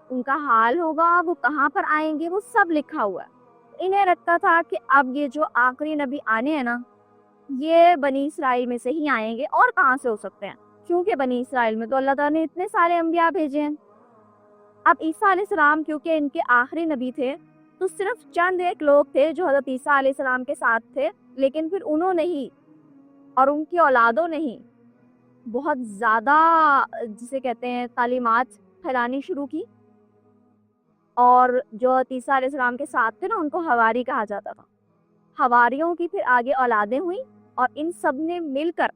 Speaker 1: ان کا حال ہوگا، وہ کہاں پر آئیں گے، وہ سب لکھا ہوا ہے۔ انہیں لگتا تھا کہ اب یہ جو آخری نبی آنے ہیں نا، یہ بنی اسرائیل میں سے ہی آئیں گے، اور کہاں سے ہو سکتے ہیں، کیونکہ بنی اسرائیل میں تو اللہ تعالیٰ نے اتنے سارے انبیاء بھیجے ہیں۔ اب عیسیٰ علیہ السلام کیونکہ ان کے آخری نبی تھے، تو صرف چند ایک لوگ تھے جو حضرت عیسیٰ علیہ السلام کے ساتھ تھے، لیکن پھر انہوں نے ہی اور ان کی اولادوں نے ہی بہت زیادہ جسے کہتے ہیں تعلیمات پھیلانی شروع کی، اور جو عیسیٰ علیہ السلام کے ساتھ تھے نا، ان کو حواری کہا جاتا تھا۔ حواریوں کی پھر آگے اولادیں ہوئیں، اور ان سب نے مل کر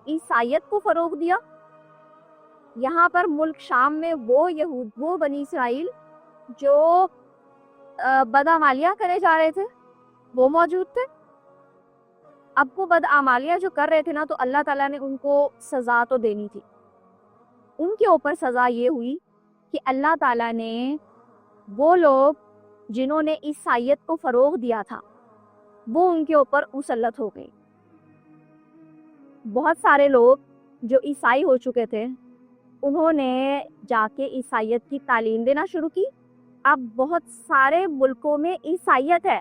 Speaker 1: عیسائیت کو فروغ دیا۔ یہاں پر ملک شام میں وہ بنی اسرائیل جو بدعمالیاں کرے جا رہے تھے، وہ موجود تھے۔ اب وہ بدعمالیاں جو کر رہے تھے نا، تو اللہ تعالیٰ نے ان کو سزا تو دینی تھی۔ ان کے اوپر سزا یہ ہوئی کہ اللہ تعالیٰ نے وہ لوگ جنہوں نے عیسائیت کو فروغ دیا تھا، وہ ان کے اوپر مسلط ہو گئے۔ بہت سارے لوگ جو عیسائی ہو چکے تھے، انہوں نے جا کے عیسائیت کی تعلیم دینا شروع کی۔ اب بہت سارے ملکوں میں عیسائیت ہے،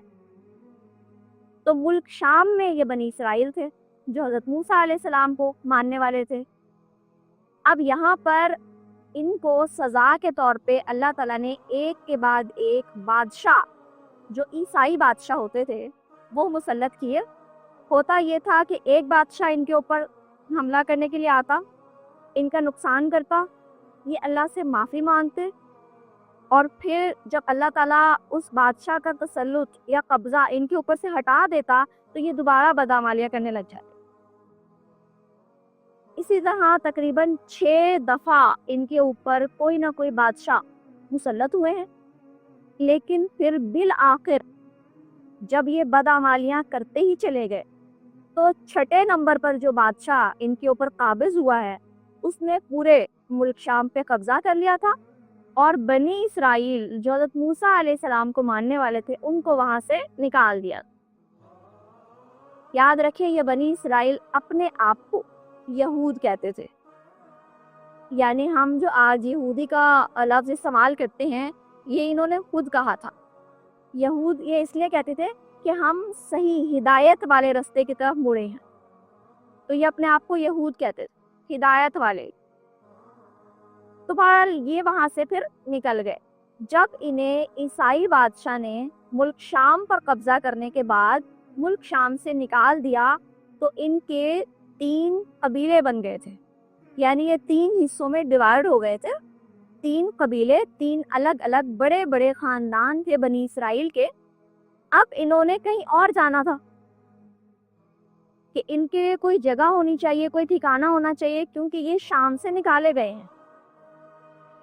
Speaker 1: تو ملک شام میں یہ بنی اسرائیل تھے جو حضرت موسیٰ علیہ السلام کو ماننے والے تھے۔ اب یہاں پر ان کو سزا کے طور پہ اللہ تعالیٰ نے ایک کے بعد ایک بادشاہ، جو عیسائی بادشاہ ہوتے تھے، وہ مسلط کیے۔ ہوتا یہ تھا کہ ایک بادشاہ ان کے اوپر حملہ کرنے کے لیے آتا، ان کا نقصان کرتا، یہ اللہ سے معافی مانگتے، اور پھر جب اللہ تعالیٰ اس بادشاہ کا تسلط یا قبضہ ان کے اوپر سے ہٹا دیتا، تو یہ دوبارہ بدعمالیاں کرنے لگ جاتے۔ اسی طرح تقریباً 6 دفعہ ان کے اوپر کوئی نہ کوئی بادشاہ مسلط ہوئے ہیں، لیکن پھر بالآخر جب یہ بدعمالیاں کرتے ہی چلے گئے، تو 6 نمبر پر جو بادشاہ ان کے اوپر قابض ہوا ہے، اس نے پورے ملک شام پہ قبضہ کر لیا تھا، اور بنی اسرائیل جو حضرت موسیٰ علیہ السلام کو ماننے والے تھے، ان کو وہاں سے نکال دیا۔ یاد رکھیں، یہ بنی اسرائیل اپنے آپ کو یہود کہتے تھے، یعنی ہم جو آج یہودی کا لفظ استعمال کرتے ہیں، یہ انہوں نے خود کہا تھا۔ یہود یہ اس لیے کہتے تھے کہ ہم صحیح ہدایت والے رستے کی طرف مڑے ہیں، تو یہ اپنے آپ کو یہود کہتے تھے، ہدایت والے۔ تو بہرحال یہ وہاں سے پھر نکل گئے۔ جب انہیں عیسائی بادشاہ نے ملک شام پر قبضہ کرنے کے بعد ملک شام سے نکال دیا، تو ان کے 3 قبیلے بن گئے تھے، یعنی یہ 3 حصوں میں ڈیوائیڈ ہو گئے تھے۔ 3 قبیلے، 3 الگ الگ بڑے بڑے خاندان تھے بنی اسرائیل کے۔ اب انہوں نے کہیں اور جانا تھا کہ ان کے کوئی جگہ ہونی چاہیے، کوئی ٹھکانہ ہونا چاہیے، کیونکہ یہ شام سے نکالے گئے ہیں۔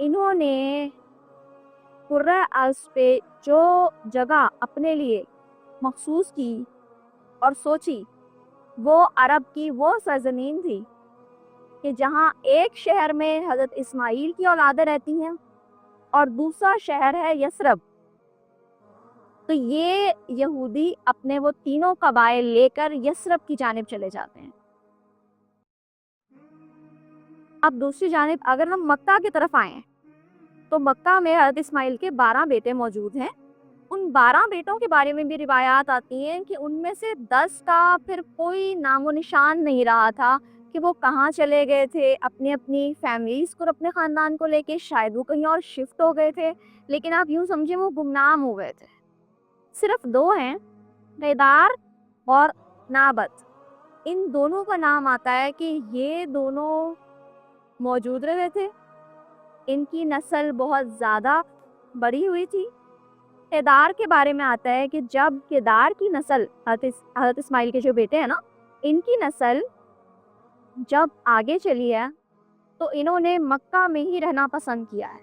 Speaker 1: انہوں نے قرۂ ارض پہ جو جگہ اپنے لیے مخصوص کی اور سوچی، وہ عرب کی وہ سرزمین تھی کہ جہاں ایک شہر میں حضرت اسماعیل کی اولادیں رہتی ہیں، اور دوسرا شہر ہے یثرب۔ تو یہ یہودی اپنے وہ تینوں قبائل لے کر یثرب کی جانب چلے جاتے ہیں۔ اب دوسری جانب اگر ہم مکہ کی طرف آئیں، تو مکہ میں حضرت اسماعیل کے 12 بیٹے موجود ہیں۔ ان 12 بیٹوں کے بارے میں بھی روایات آتی ہیں کہ ان میں سے 10 کا پھر کوئی نام و نشان نہیں رہا تھا کہ وہ کہاں چلے گئے تھے، اپنی فیملیز کو، اپنے خاندان کو لے کے، شاید وہ کہیں اور شفٹ ہو گئے تھے، لیکن آپ یوں سمجھیں وہ گمنام ہو گئے تھے۔ صرف 2 ہیں، قیدار اور نابت۔ ان دونوں کا نام آتا ہے کہ یہ دونوں موجود رہے تھے، ان کی نسل بہت زیادہ بڑی ہوئی تھی۔ قیدار کے بارے میں آتا ہے کہ جب قیدار کی نسل، حضرت اسماعیل کے جو بیٹے ہیں نا، ان کی نسل جب آگے چلی ہے، تو انہوں نے مکہ میں ہی رہنا پسند کیا ہے۔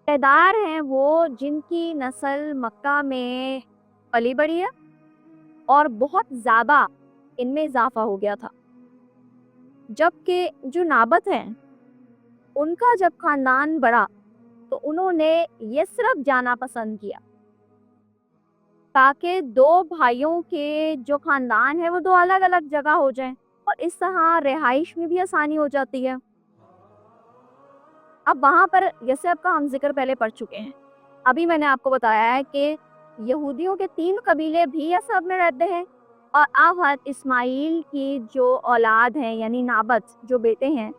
Speaker 1: قیدار ہیں وہ جن کی نسل مکہ میں پلی بڑھی ہے، اور بہت زیادہ ان میں اضافہ ہو گیا تھا، جبکہ جو نابت ہیں ان کا جب خاندان بڑھا تو انہوں نے یثرب جانا پسند کیا تاکہ دو بھائیوں کے جو خاندان ہے وہ دو الگ الگ جگہ ہو جائیں اور اس طرح رہائش میں بھی آسانی ہو جاتی ہے۔ اب وہاں پر یثرب کا ہم ذکر پہلے پڑھ چکے ہیں، ابھی میں نے آپ کو بتایا ہے کہ یہودیوں کے 3 قبیلے بھی یثرب میں رہتے ہیں، اور اب حضرت اسماعیل کی جو اولاد ہیں یعنی نابت جو بیٹے ہیں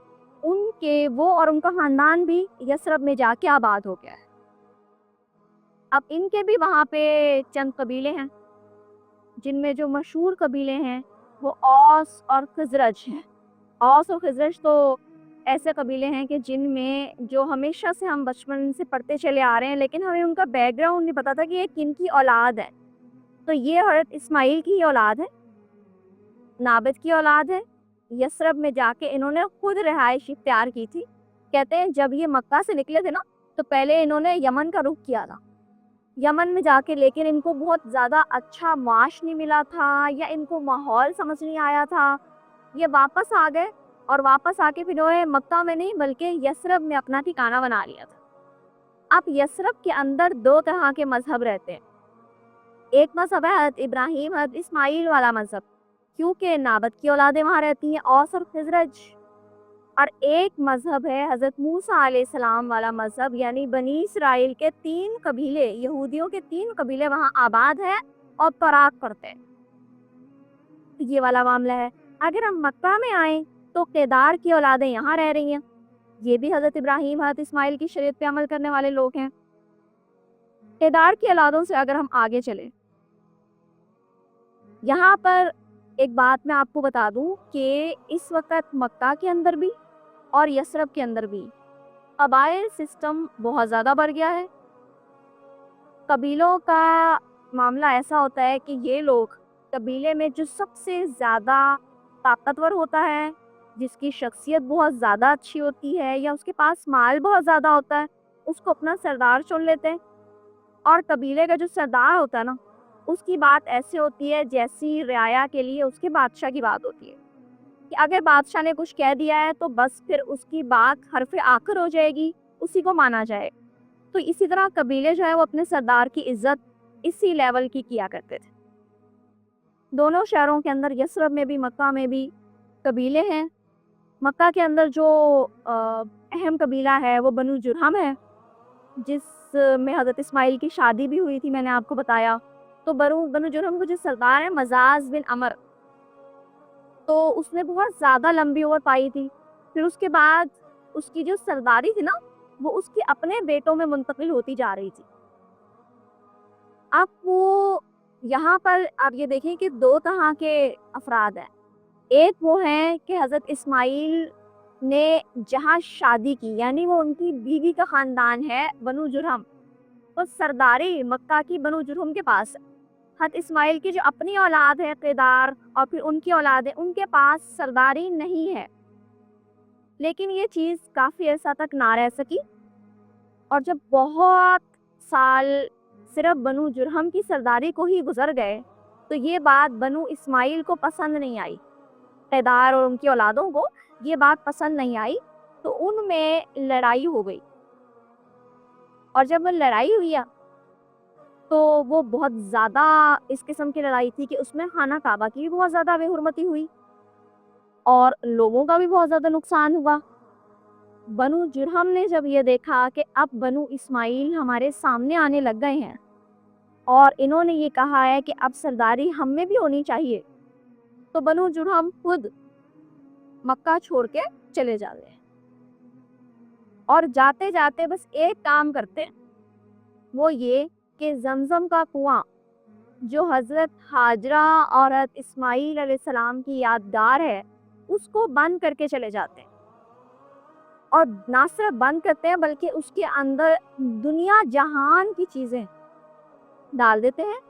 Speaker 1: ان کے وہ اور ان کا خاندان بھی یثرب میں جا کے آباد ہو گیا ہے۔ اب ان کے بھی وہاں پہ چند قبیلے ہیں جن میں جو مشہور قبیلے ہیں وہ اوس اور خزرج ہیں۔ اوس اور خزرج تو ایسے قبیلے ہیں کہ جن میں جو ہمیشہ سے ہم بچپن سے پڑھتے چلے آ رہے ہیں، لیکن ہمیں ان کا بیک گراؤنڈ نہیں پتا تھا کہ یہ کن کی اولاد ہے۔ تو یہ حضرت اسماعیل کی ہی اولاد ہے، نابت کی اولاد ہے۔ یثرب میں جا کے انہوں نے خود رہائش اختیار کی تھی۔ کہتے ہیں جب یہ مکہ سے نکلے تھے نا تو پہلے انہوں نے یمن کا رخ کیا تھا، یمن میں جا کے، لیکن ان کو بہت زیادہ اچھا معاش نہیں ملا تھا یا ان کو ماحول سمجھ نہیں آیا تھا، یہ واپس آ گئے اور واپس آ کے پھر انہوں نے مکہ میں نہیں بلکہ یثرب میں اپنا ٹھکانہ بنا لیا تھا۔ اب یثرب کے اندر 2 طرح کے مذہب رہتے ہیں، ایک مذہب ہے حضرت ابراہیم حضرت اسماعیل والا مذہب، کیونکہ نابت کی اولادیں وہاں رہتی ہیں، اوس اور خزرج، اور ایک مذہب ہے حضرت موسیٰ علیہ السلام والا مذہب، یعنی بنی اسرائیل کے 3 قبیلے، یہودیوں کے 3 قبیلے وہاں آباد ہیں اور پراگ کرتے ہیں۔ یہ والا معاملہ ہے۔ اگر ہم مکہ میں آئیں تو قیدار کی اولادیں یہاں رہ رہی ہیں، یہ بھی حضرت ابراہیم حضرت اسماعیل کی شریعت پہ عمل کرنے والے لوگ ہیں۔ قیدار کی اولادوں سے اگر ہم آگے چلیں، یہاں پر ایک بات میں آپ کو بتا دوں کہ اس وقت مکہ کے اندر بھی اور یثرب کے اندر بھی قبائل سسٹم بہت زیادہ بڑھ گیا ہے۔ قبیلوں کا معاملہ ایسا ہوتا ہے کہ یہ لوگ قبیلے میں جو سب سے زیادہ طاقتور ہوتا ہے، جس کی شخصیت بہت زیادہ اچھی ہوتی ہے یا اس کے پاس مال بہت زیادہ ہوتا ہے، اس کو اپنا سردار چن لیتے ہیں، اور قبیلے کا جو سردار ہوتا ہے نا اس کی بات ایسے ہوتی ہے جیسی رعایا کے لیے اس کے بادشاہ کی بات ہوتی ہے، کہ اگر بادشاہ نے کچھ کہہ دیا ہے تو بس پھر اس کی بات حرف آخر ہو جائے گی، اسی کو مانا جائے۔ تو اسی طرح قبیلے جو ہے وہ اپنے سردار کی عزت اسی لیول کی کیا کرتے تھے۔ دونوں شہروں کے اندر، یثرب میں بھی مکہ میں بھی قبیلے ہیں۔ مکہ کے اندر جو اہم قبیلہ ہے وہ بنو جرہم ہے، جس میں حضرت اسماعیل کی شادی بھی ہوئی تھی، میں نے آپ کو بتایا۔ تو بنو جرہم کو جو سردار ہے مزاز بن عمر، تو اس نے بہت زیادہ لمبی عمر پائی تھی۔ پھر اس کے بعد اس کی جو سرداری تھی نا وہ اس کے اپنے بیٹوں میں منتقل ہوتی جا رہی تھی۔ اب وہ یہاں پر آپ یہ دیکھیں کہ 2 طرح کے افراد ہیں، ایک وہ ہیں کہ حضرت اسماعیل نے جہاں شادی کی، یعنی وہ ان کی بیوی کا خاندان ہے بنو جرہم، تو سرداری مکہ کی بنو جرہم کے پاس ہے۔ حضرت اسماعیل کی جو اپنی اولاد ہے قیدار اور پھر ان کی اولاد ہے، ان کے پاس سرداری نہیں ہے، لیکن یہ چیز کافی عرصہ تک نہ رہ سکی، اور جب بہت سال صرف بنو جرہم کی سرداری کو ہی گزر گئے تو یہ بات بنو اسماعیل کو پسند نہیں آئی، قیدار اور ان کی اولادوں کو یہ بات پسند نہیں آئی، تو ان میں لڑائی ہو گئی، اور جب وہ لڑائی ہوئی تو وہ بہت زیادہ اس قسم کی لڑائی تھی کہ اس میں خانہ کعبہ کی بھی بہت زیادہ بے حرمتی ہوئی اور لوگوں کا بھی بہت زیادہ نقصان ہوا۔ بنو جرہم نے جب یہ دیکھا کہ اب بنو اسماعیل ہمارے سامنے آنے لگ گئے ہیں اور انہوں نے یہ کہا ہے کہ اب سرداری ہم میں بھی ہونی چاہیے، تو بنو جرہم خود مکہ چھوڑ کے چلے جاتے ہیں، اور جاتے جاتے بس ایک کام کرتے ہیں، وہ یہ کہ زمزم کا کنواں جو حضرت ہاجرہ اور حضرت اسماعیل علیہ السلام کی یادگار ہے اس کو بند کر کے چلے جاتے ہیں، اور نہ صرف بند کرتے ہیں بلکہ اس کے اندر دنیا جہان کی چیزیں ڈال دیتے ہیں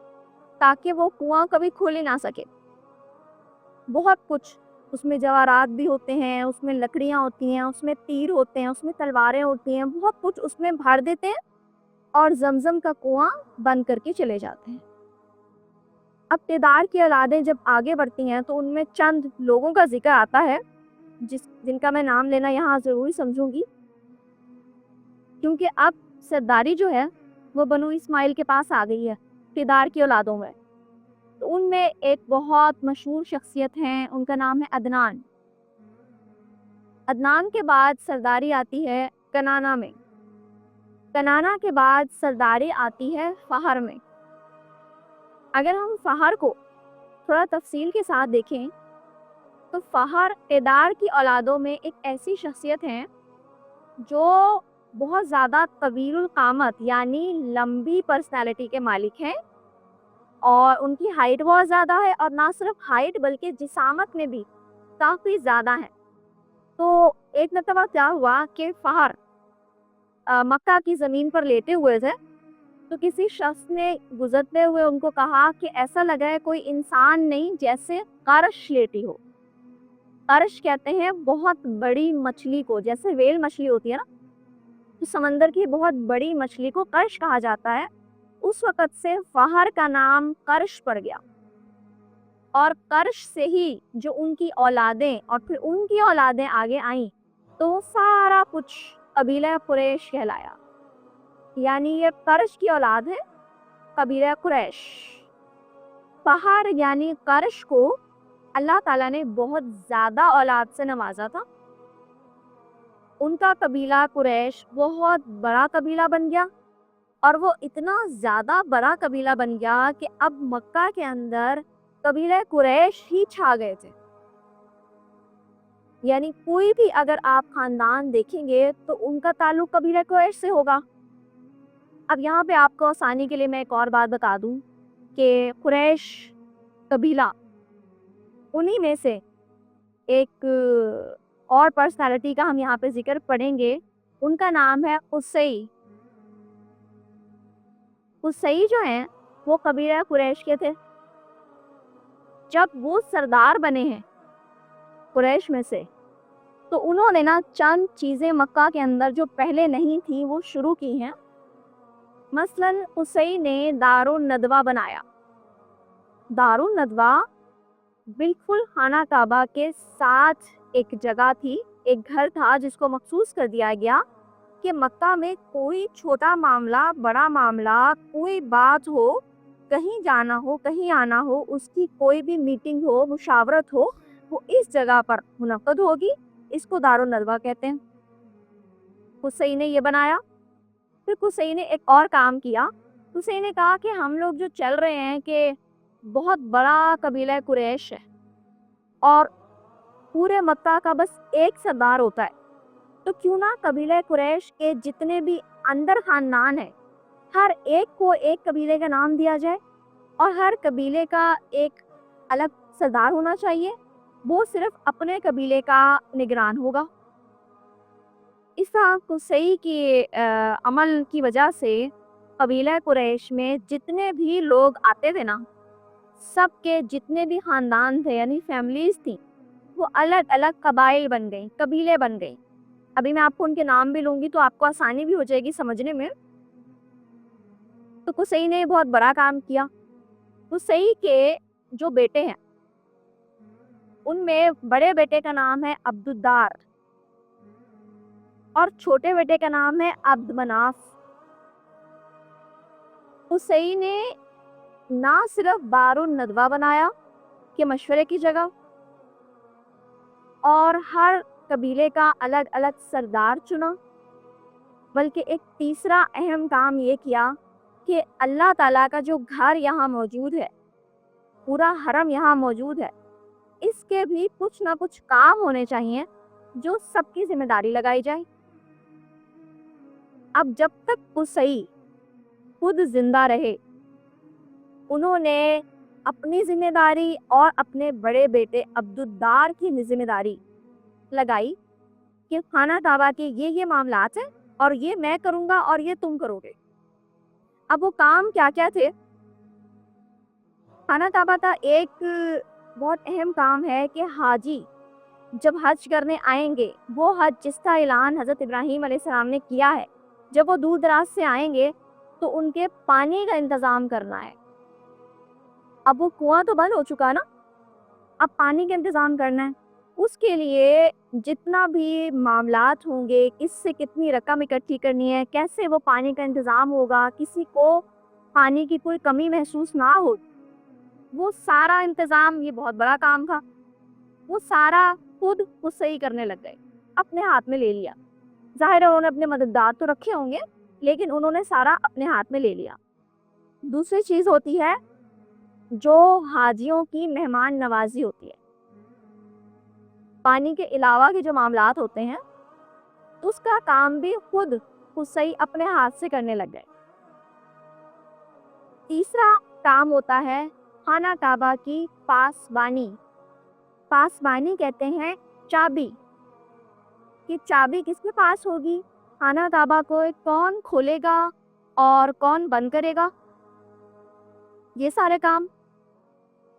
Speaker 1: تاکہ وہ کنواں کبھی کھول ہی نہ سکے۔ بہت کچھ اس میں جواہرات بھی ہوتے ہیں، اس میں لکڑیاں ہوتی ہیں، اس میں تیر ہوتے ہیں، اس میں تلواریں ہوتی ہیں، بہت کچھ اس میں بھر دیتے ہیں اور زمزم کا کنواں بند کر کے چلے جاتے ہیں۔ اب تیدار کی اولادیں جب آگے بڑھتی ہیں تو ان میں چند لوگوں کا ذکر آتا ہے جن کا میں نام لینا یہاں ضروری سمجھوں گی، کیونکہ اب سرداری جو ہے وہ بنو اسماعیل کے پاس آ گئی ہے تیدار کی اولادوں میں۔ تو ان میں ایک بہت مشہور شخصیت ہیں، ان کا نام ہے عدنان۔ عدنان کے بعد سرداری آتی ہے کنانا میں، کنانا کے بعد سرداری آتی ہے فہر میں۔ اگر ہم فہر کو تھوڑا تفصیل کے ساتھ دیکھیں تو فہر تیدار کی اولادوں میں ایک ایسی شخصیت ہیں جو بہت زیادہ طویل القامت یعنی لمبی پرسنالٹی کے مالک ہیں، اور ان کی ہائٹ بہت زیادہ ہے، اور نہ صرف ہائٹ بلکہ جسامت میں بھی کافی زیادہ ہیں۔ تو ایک مرتبہ کیا ہوا کہ فہر مکہ کی زمین پر لیٹے ہوئے تھے، تو کسی شخص نے گزرتے ہوئے ان کو کہا کہ ایسا لگا ہے کوئی انسان نہیں، جیسے قرش لیٹی ہو۔ قرش کہتے ہیں بہت بڑی مچھلی کو، جیسے ویل مچھلی ہوتی ہے نا، تو سمندر کی بہت بڑی مچھلی کو قرش کہا جاتا ہے۔ اس وقت سے فہر کا نام قرش پڑ گیا، اور قرش سے ہی جو ان کی اولادیں اور پھر ان کی اولادیں آگے آئیں تو وہ سارا کچھ قبیلہ قریش کہلایا، یعنی یہ قرش کی اولاد ہے، قبیلہ قریش۔ فہر یعنی قرش کو اللہ تعالیٰ نے بہت زیادہ اولاد سے نوازا تھا۔ ان کا قبیلہ قریش بہت بڑا قبیلہ بن گیا، اور وہ اتنا زیادہ بڑا قبیلہ بن گیا کہ اب مکہ کے اندر قبیلہ قریش ہی چھا گئے تھے۔ یعنی کوئی بھی اگر آپ خاندان دیکھیں گے تو ان کا تعلق قبیلہ قریش سے ہوگا۔ اب یہاں پہ آپ کو آسانی کے لیے میں ایک اور بات بتا دوں کہ قریش قبیلہ انہی میں سے ایک اور پرسنالٹی کا ہم یہاں پہ ذکر پڑھیں گے، ان کا نام ہے قصی۔ قصی جو ہیں وہ قبیلہ قریش کے تھے۔ جب وہ سردار بنے ہیں قریش میں سے، تو انہوں نے نا چند چیزیں مکہ کے اندر جو پہلے نہیں تھی وہ شروع کی ہیں۔ مثلاً قصی نے دار الندوہ بنایا۔ دار الندوہ بالکل خانہ کعبہ کے ساتھ ایک جگہ تھی، ایک گھر تھا جس کو مخصوص کر دیا گیا کہ مکہ میں کوئی چھوٹا معاملہ، بڑا معاملہ، کوئی بات ہو، کہیں جانا ہو، کہیں آنا ہو، اس کی کوئی بھی میٹنگ ہو، مشاورت ہو، وہ اس جگہ پر منعقد ہوگی۔ اس کو دار الندوہ کہتے ہیں۔ قصی نے یہ بنایا۔ پھر قصی نے ایک اور کام کیا۔ قصی نے کہا کہ ہم لوگ جو چل رہے ہیں کہ بہت بڑا قبیلہ قریش ہے، اور پورے مکہ کا بس ایک سردار ہوتا ہے، تو کیوں نہ قبیلہ قریش کے جتنے بھی اندر خاندان ہیں ہر ایک کو ایک قبیلے کا نام دیا جائے، اور ہر قبیلے کا ایک الگ سردار ہونا چاہیے، وہ صرف اپنے قبیلے کا نگران ہوگا۔ اس طرح قصی کی عمل کی وجہ سے قبیلہ قریش میں جتنے بھی لوگ آتے تھے نا، سب کے جتنے بھی خاندان تھے یعنی فیملیز تھیں، وہ الگ الگ قبائل بن گئیں، قبیلے بن گئیں۔ ابھی میں آپ کو ان کے نام بھی لوں گی تو آپ کو آسانی بھی ہو جائے گی سمجھنے میں۔ تو قصی نے بہت بڑا کام کیا۔ قصی کے جو بیٹے ہیں ان میں بڑے بیٹے کا نام ہے عبد الدار، اور چھوٹے بیٹے کا نام ہے عبد مناف۔ قصی نے نہ صرف دار الندوہ بنایا کہ مشورے کی جگہ، اور ہر قبیلے کا الگ الگ سردار چنا، بلکہ ایک تیسرا اہم کام یہ کیا کہ اللہ تعالیٰ کا جو گھر یہاں موجود ہے، پورا حرم یہاں موجود ہے، اس کے بھی کچھ نہ کچھ کام ہونے چاہیے جو سب کی ذمہ داری لگائی جائے۔ اب جب تک قصی خود زندہ رہے، انہوں نے اپنی ذمہ داری اور اپنے بڑے بیٹے عبد الدار کی ذمہ داری لگائی کہ خانہ کعبہ کے یہ معاملات ہیں، اور یہ میں کروں گا اور یہ تم کرو گے۔ اب وہ کام کیا کیا تھے؟ خانہ کعبہ کا ایک بہت اہم کام ہے کہ حاجی جب حج کرنے آئیں گے، وہ حج جس کا اعلان حضرت ابراہیم علیہ السلام نے کیا ہے، جب وہ دور دراز سے آئیں گے تو ان کے پانی کا انتظام کرنا ہے۔ اب وہ کنواں تو بند ہو چکا نا، اب پانی کا انتظام کرنا ہے۔ اس کے لیے جتنا بھی معاملات ہوں گے، کس سے کتنی رقم اکٹھی کرنی ہے، کیسے وہ پانی کا انتظام ہوگا، کسی کو پانی کی کوئی کمی محسوس نہ ہو، وہ سارا انتظام، یہ بہت بڑا کام تھا، وہ سارا خود صحیح کرنے لگ گئے، اپنے ہاتھ میں لے لیا۔ ظاہر ہے انہوں نے اپنے مددگار تو رکھے ہوں گے، لیکن انہوں نے سارا اپنے ہاتھ میں لے لیا۔ دوسری چیز ہوتی ہے جو حاجیوں کی مہمان نوازی ہوتی ہے۔ پانی کے علاوہ کے جو معاملات ہوتے ہیں اس کا کام بھی خود صحیح اپنے ہاتھ سے کرنے لگ گئے۔ تیسرا کام ہوتا ہے خانہ کعبہ کی پاسبانی۔ پاسبانی کہتے ہیں چابی، کہ چابی کس کے پاس ہوگی، خانہ کعبہ کو کون کھولے گا اور کون بند کرے گا، یہ سارے کام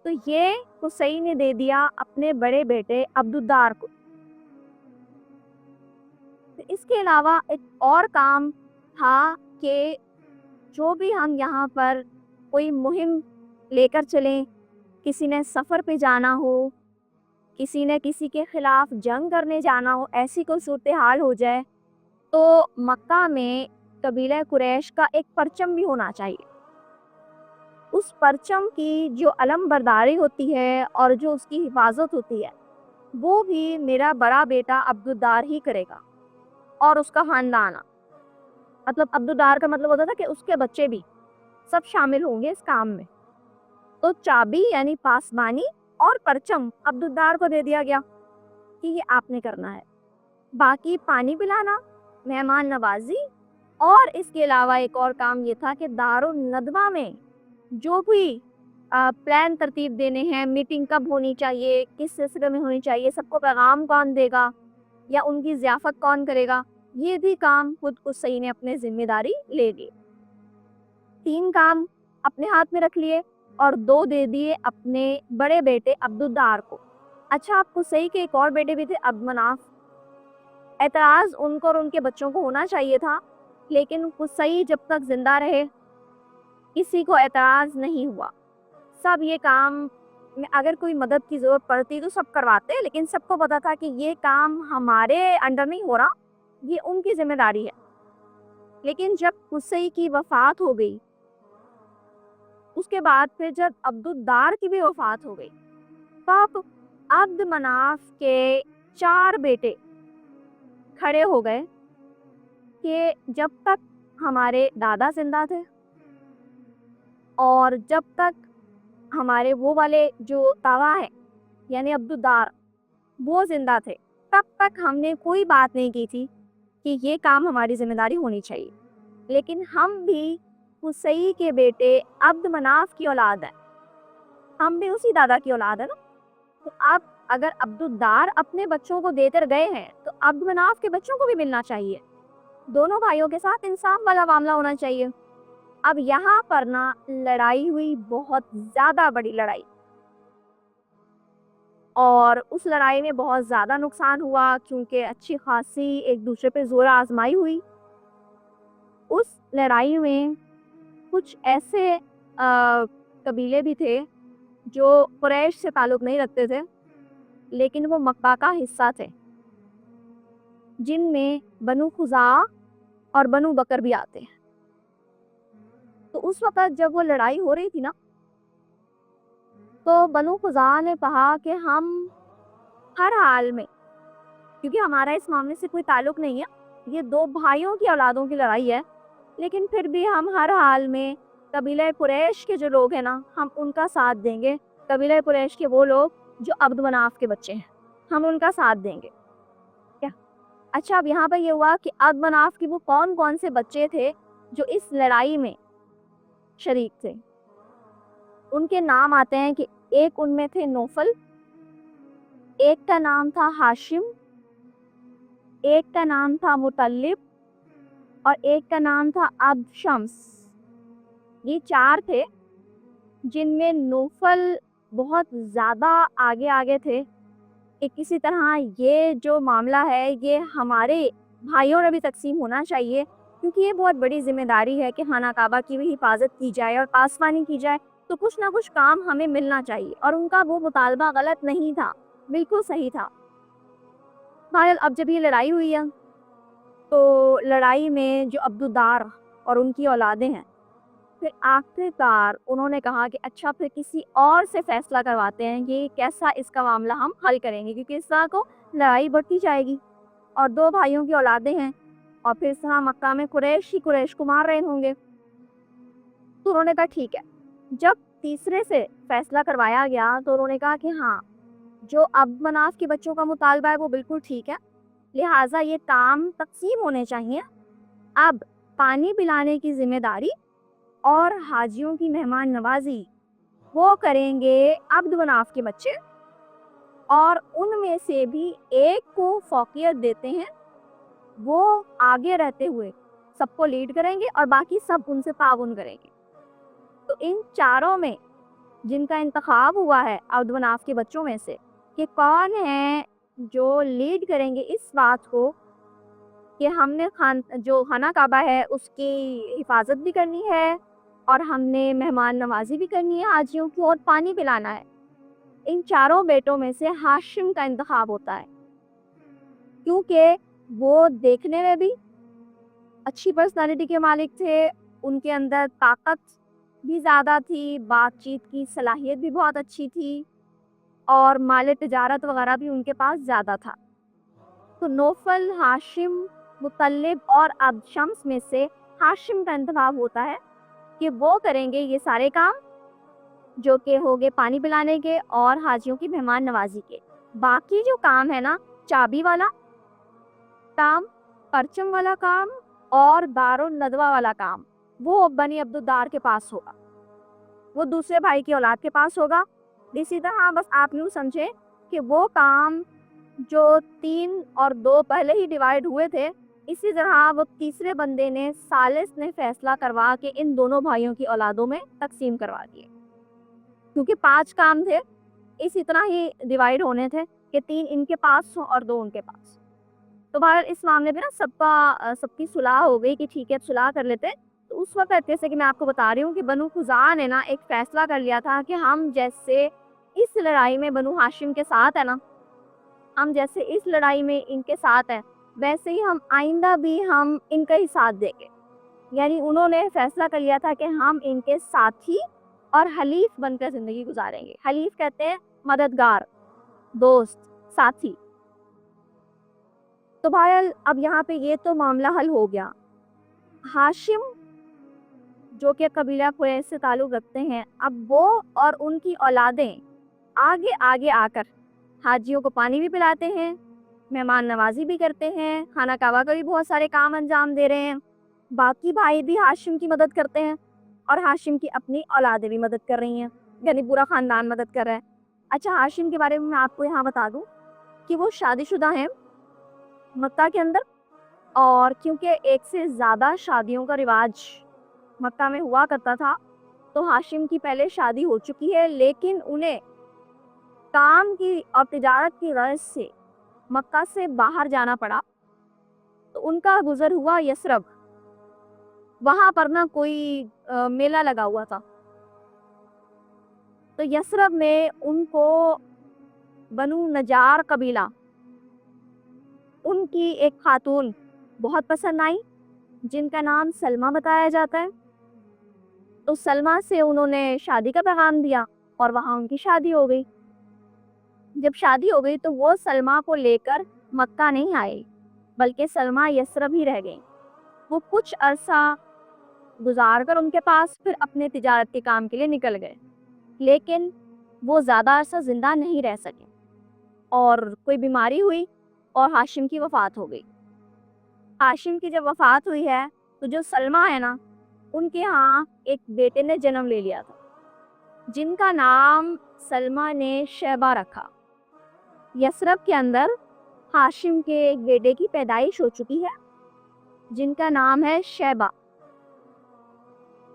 Speaker 1: تو یہ قصی نے دے دیا اپنے بڑے بیٹے عبدالدار کو۔ اس کے علاوہ ایک اور کام تھا کہ جو بھی ہم یہاں پر کوئی مہم لے کر چلیں، کسی نے سفر پہ جانا ہو، کسی نے کسی کے خلاف جنگ کرنے جانا ہو، ایسی کوئی صورتحال ہو جائے تو مکہ میں قبیلہ قریش کا ایک پرچم بھی ہونا چاہیے۔ اس پرچم کی جو علم برداری ہوتی ہے اور جو اس کی حفاظت ہوتی ہے وہ بھی میرا بڑا بیٹا عبدالدار ہی کرے گا، اور اس کا خاندان، مطلب عبدالدار کا مطلب ہوتا تھا کہ اس کے بچے بھی سب شامل ہوں گے اس کام میں۔ تو چابی یعنی پاسبانی اور پرچم عبدالدار کو دے دیا گیا کہ یہ آپ نے کرنا ہے۔ باقی پانی پلانا، مہمان نوازی، اور اس کے علاوہ ایک اور کام یہ تھا کہ دارالندوہ میں جو بھی پلان ترتیب دینے ہیں، میٹنگ کب ہونی چاہیے، کس سلسلے میں ہونی چاہیے، سب کو پیغام کون دے گا یا ان کی ضیافت کون کرے گا، یہ بھی کام خود قصی نے اپنے ذمہ داری لے لی۔ 3 کام اپنے ہاتھ میں رکھ لیے اور 2 دے دیے اپنے بڑے بیٹے عبدالدار کو۔ اچھا، آپ قصی کے ایک اور بیٹے بھی تھے عبد مناف، اعتراض ان کو اور ان کے بچوں کو ہونا چاہیے تھا، لیکن قصی جب تک زندہ رہے کسی کو اعتراض نہیں ہوا، سب یہ کام میں اگر کوئی مدد کی ضرورت پڑتی تو سب کرواتے، لیکن سب کو پتا تھا کہ یہ کام ہمارے انڈر نہیں ہو رہا، یہ ان کی ذمہ داری ہے۔ لیکن جب قصی کی وفات ہو گئی، اس کے بعد پھر جب عبدالدار کی بھی وفات ہو گئی، تب عبد مناف کے 4 بیٹے کھڑے ہو گئے کہ جب تک ہمارے دادا زندہ تھے اور جب تک ہمارے وہ والے جو تاوا ہے یعنی عبدالدار وہ زندہ تھے، تب تک ہم نے کوئی بات نہیں کی تھی کہ یہ کام ہماری ذمہ داری ہونی چاہیے۔ لیکن ہم بھی قصی کے بیٹے عبد مناف کی اولاد ہیں، ہم بھی اسی دادا کی اولاد ہیں نا، تو اب اگر عبدالدار اپنے بچوں کو دے کر گئے ہیں تو عبد مناف کے بچوں کو بھی ملنا چاہیے، دونوں بھائیوں کے ساتھ انصاف والا معاملہ ہونا چاہیے۔ اب یہاں پر نا لڑائی ہوئی، بہت زیادہ بڑی لڑائی، اور اس لڑائی میں بہت زیادہ نقصان ہوا کیونکہ اچھی خاصی ایک دوسرے پہ زور آزمائی ہوئی۔ اس لڑائی میں کچھ ایسے قبیلے بھی تھے جو قریش سے تعلق نہیں رکھتے تھے لیکن وہ مکہ کا حصہ تھے، جن میں بنو خزاعہ اور بنو بکر بھی آتے ہیں۔ تو اس وقت جب وہ لڑائی ہو رہی تھی نا، تو بنو خزاعہ نے کہا کہ ہم ہر حال میں، کیونکہ ہمارا اس معاملے سے کوئی تعلق نہیں ہے، یہ 2 بھائیوں کی اولادوں کی لڑائی ہے، لیکن پھر بھی ہم ہر حال میں قبیلہ قریش کے جو لوگ ہیں نا، ہم ان کا ساتھ دیں گے، قبیلہ قریش کے وہ لوگ جو عبد مناف کے بچے ہیں، ہم ان کا ساتھ دیں گے۔ کیا اچھا، اب یہاں پہ یہ ہوا کہ عبد مناف کے وہ کون کون سے بچے تھے جو اس لڑائی میں شریک تھے، ان کے نام آتے ہیں کہ ایک ان میں تھے نوفل، ایک کا نام تھا ہاشم، ایک کا نام تھا مطلب، اور ایک کا نام تھا عبد شمس۔ یہ 4 تھے جن میں نوفل بہت زیادہ آگے تھے کہ کسی طرح یہ جو معاملہ ہے یہ ہمارے بھائیوں میں بھی تقسیم ہونا چاہیے، کیونکہ یہ بہت بڑی ذمہ داری ہے کہ خانہ کعبہ کی بھی حفاظت کی جائے اور پاسبانی کی جائے، تو کچھ نہ کچھ کام ہمیں ملنا چاہیے، اور ان کا وہ مطالبہ غلط نہیں تھا، بالکل صحیح تھا۔ بہرحال اب جب یہ لڑائی ہوئی ہے تو لڑائی میں جو عبدالدار اور ان کی اولادیں ہیں، پھر آخرکار انہوں نے کہا کہ اچھا پھر کسی اور سے فیصلہ کرواتے ہیں کہ کیسا اس کا معاملہ ہم حل کریں گے، کیونکہ اس طرح کو لڑائی بڑھتی جائے گی اور دو بھائیوں کی اولادیں ہیں، اور پھر اس طرح مکہ میں قریش ہی قریش کو مار رہے ہوں گے۔ تو انہوں نے کہا ٹھیک ہے۔ جب تیسرے سے فیصلہ کروایا گیا تو انہوں نے کہا کہ ہاں، جو عبد مناف کے بچوں کا مطالبہ ہے وہ بالکل ٹھیک ہے، لہٰذا یہ کام تقسیم ہونے چاہیے۔ اب پانی پلانے کی ذمہ داری اور حاجیوں کی مہمان نوازی وہ کریں گے عبد مناف کے بچے، اور ان میں سے بھی ایک کو فوقیت دیتے ہیں، وہ آگے رہتے ہوئے سب کو لیڈ کریں گے اور باقی سب ان سے تعاون کریں گے۔ تو ان چاروں میں جن کا انتخاب ہوا ہے عبد مناف کے بچوں میں سے کہ کون ہیں جو لیڈ کریں گے اس بات کو کہ ہم نے جو خانہ کعبہ ہے اس کی حفاظت بھی کرنی ہے، اور ہم نے مہمان نوازی بھی کرنی ہے حاجیوں کی، اور پانی پلانا ہے، ان چاروں بیٹوں میں سے ہاشم کا انتخاب ہوتا ہے، کیونکہ وہ دیکھنے میں بھی اچھی پرسنالٹی کے مالک تھے، ان کے اندر طاقت بھی زیادہ تھی، بات چیت کی صلاحیت بھی بہت اچھی تھی، اور مال تجارت وغیرہ بھی ان کے پاس زیادہ تھا۔ تو نوفل، ہاشم، مطلب اور عبد شمس میں سے ہاشم کا انتخاب ہوتا ہے کہ وہ کریں گے یہ سارے کام جو کہ ہوگے پانی پلانے کے اور حاجیوں کی مہمان نوازی کے۔ باقی جو کام ہے نا، چابی والا کام، پرچم والا کام اور دار الندوہ والا کام، وہ بنی عبدالدار کے پاس ہوگا، وہ دوسرے بھائی کی اولاد کے پاس ہوگا۔ اسی طرح بس آپ یوں سمجھیں کہ وہ کام جو 3 اور 2 پہلے ہی ڈیوائیڈ ہوئے تھے، اسی طرح وہ تیسرے بندے نے ثالث نے فیصلہ کروا کے ان دونوں بھائیوں کی اولادوں میں تقسیم کروا دیے، کیونکہ 5 کام تھے، اسی طرح ہی ڈیوائیڈ ہونے تھے کہ 3 ان کے پاس اور 2 ان کے پاس۔ تو بہرحال اس معاملے میں نا سب کی صلاح ہو گئی کہ ٹھیک ہے صلاح کر لیتے۔ تو اس وقت جیسے کہ میں آپ کو بتا رہی ہوں کہ بنو خزاعہ نے نا ایک فیصلہ کر لیا تھا کہ ہم جیسے اس لڑائی میں بنو ہاشم کے ساتھ ہے نا، ہم جیسے اس لڑائی میں ان کے ساتھ ہیں، ویسے ہی ہم آئندہ بھی ہم ان کا ہی ساتھ دیں گے۔ یعنی انہوں نے فیصلہ کر لیا تھا کہ ہم ان کے ساتھی اور حلیف بن کر زندگی گزاریں گے۔ حلیف کہتے ہیں مددگار، دوست، ساتھی۔ تو بہرحال اب یہاں پہ یہ تو معاملہ حل ہو گیا۔ ہاشم جو کہ قبیلہ قریش سے تعلق رکھتے ہیں، اب وہ اور ان کی اولادیں آگے آگے آ کر حاجیوں کو پانی بھی پلاتے ہیں، مہمان نوازی بھی کرتے ہیں، خانہ کعبہ کا بھی بہت سارے کام انجام دے رہے ہیں، باقی بھائی بھی ہاشم کی مدد کرتے ہیں، اور ہاشم کی اپنی اولادیں بھی مدد کر رہی ہیں، یعنی پورا خاندان مدد کر رہا ہے۔ اچھا، ہاشم کے بارے میں آپ کو یہاں بتا دوں کہ وہ شادی شدہ ہیں مکہ کے اندر، اور کیونکہ ایک سے زیادہ شادیوں کا رواج مکہ میں ہوا کرتا تھا، تو ہاشم کی پہلے شادی ہو چکی ہے، لیکن انہیں کام کی اور تجارت کی غرض سے مکہ سے باہر جانا پڑا، تو ان کا گزر ہوا یثرب، وہاں پر نا کوئی میلہ لگا ہوا تھا، تو یثرب میں ان کو بنو نجار قبیلہ، ان کی ایک خاتون بہت پسند آئی جن کا نام سلمہ بتایا جاتا ہے۔ تو سلمہ سے انہوں نے شادی کا پیغام دیا اور وہاں ان کی شادی ہو گئی۔ جب شادی ہو گئی تو وہ سلمہ کو لے کر مکہ نہیں آئے، بلکہ سلمہ یثرب ہی رہ گئی۔ وہ کچھ عرصہ گزار کر ان کے پاس پھر اپنے تجارت کے کام کے لیے نکل گئے، لیکن وہ زیادہ عرصہ زندہ نہیں رہ سکے، اور کوئی بیماری ہوئی اور ہاشم کی وفات ہو گئی۔ ہاشم کی جب وفات ہوئی ہے تو جو سلمہ ہے نا، ان کے ہاں ایک بیٹے نے جنم لے لیا تھا جن کا نام سلمہ نے شیبہ رکھا۔ یثرب کے اندر ہاشم کے ایک بیٹے کی پیدائش ہو چکی ہے جن کا نام ہے شیبہ۔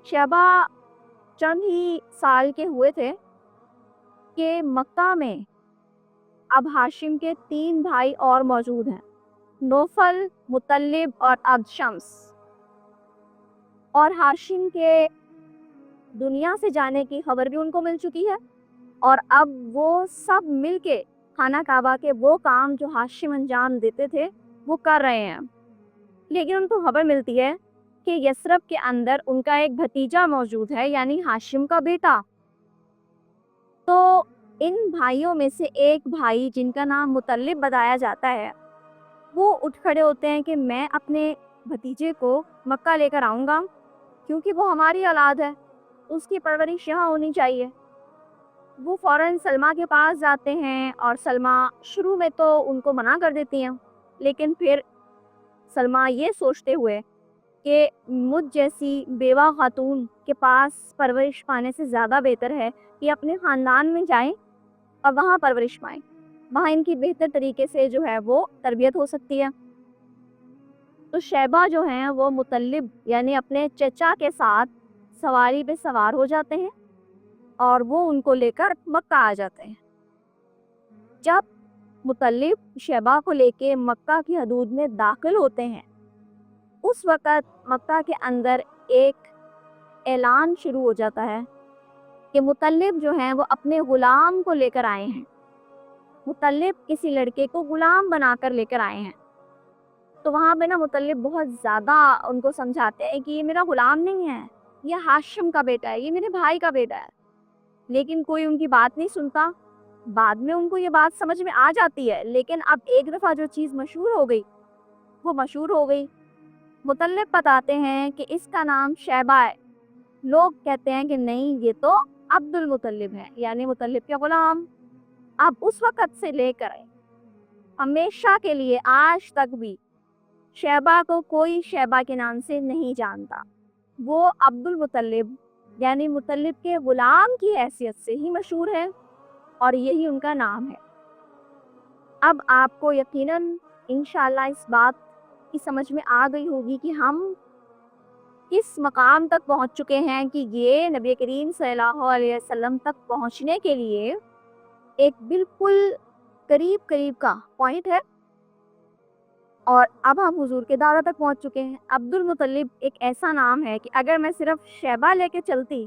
Speaker 1: شیبہ چند ہی سال کے ہوئے تھے کہ مکہ میں اب ہاشم کے 3 بھائی اور موجود ہیں، نوفل، مطلب اور عبد شمس، اور ہاشم کے دنیا سے جانے کی خبر بھی ان کو مل چکی ہے، اور اب وہ سب مل کے خانہ کعبہ کے وہ کام جو ہاشم انجام دیتے تھے وہ کر رہے ہیں۔ لیکن ان کو خبر ملتی ہے کہ یثرب کے اندر ان کا ایک بھتیجا موجود ہے، یعنی ہاشم کا بیٹا۔ تو ان بھائیوں میں سے ایک بھائی جن کا نام مطلب بتایا جاتا ہے، وہ اٹھ کھڑے ہوتے ہیں کہ میں اپنے بھتیجے کو مکہ لے کر آؤں گا، کیونکہ وہ ہماری اولاد ہے، اس کی پرورش یہاں ہونی چاہیے۔ وہ فوراً سلمہ کے پاس جاتے ہیں، اور سلمہ شروع میں تو ان کو منع کر دیتی ہیں، لیکن پھر سلمہ یہ سوچتے ہوئے کہ مجھ جیسی بیوہ خاتون کے پاس پرورش پانے سے زیادہ بہتر ہے کہ اپنے خاندان میں جائیں اور وہاں پرورش پائیں، وہاں ان کی بہتر طریقے سے جو ہے وہ تربیت ہو سکتی ہے۔ تو شیبہ جو ہیں وہ مطلب یعنی اپنے چچا کے ساتھ سواری پہ سوار ہو جاتے ہیں، اور وہ ان کو لے کر مکہ آ جاتے ہیں۔ جب مطلب شیبہ کو لے کے مکہ کی حدود میں داخل ہوتے ہیں، اس وقت مکہ کے اندر ایک اعلان شروع ہو جاتا ہے کہ مطلب جو ہیں وہ اپنے غلام کو لے کر آئے ہیں۔ مطلب کسی لڑکے کو غلام بنا کر لے کر آئے ہیں۔ تو وہاں پہ نا مطلب بہت زیادہ ان کو سمجھاتے ہیں کہ یہ میرا غلام نہیں ہے، یہ ہاشم کا بیٹا ہے، یہ میرے بھائی کا بیٹا ہے، لیکن کوئی ان کی بات نہیں سنتا۔ بعد میں ان کو یہ بات سمجھ میں آ جاتی ہے، لیکن اب ایک دفعہ جو چیز مشہور ہو گئی وہ مشہور ہو گئی۔ مطلب بتاتے ہیں کہ اس کا نام شیبہ ہے، لوگ کہتے ہیں کہ نہیں یہ تو عبد المطلب ہے، یعنی مطلب کے غلام۔ اب اس وقت سے لے کر ہمیشہ کے لیے آج تک بھی شیبہ کو کوئی شیبہ کے نام سے نہیں جانتا، وہ عبد المطلب یعنی مطلب کے غلام کی حیثیت سے ہی مشہور ہے، اور یہی ان کا نام ہے۔ اب آپ کو یقیناً انشاءاللہ اس بات کی سمجھ میں آ گئی ہوگی کہ ہم کس مقام تک پہنچ چکے ہیں، کہ یہ نبی کریم صلی اللہ علیہ وسلم تک پہنچنے کے لیے ایک بالکل قریب کا پوائنٹ ہے، اور اب ہم حضور کے دعوت تک پہنچ چکے ہیں۔ عبد المطلب ایک ایسا نام ہے کہ اگر میں صرف شیبہ لے کے چلتی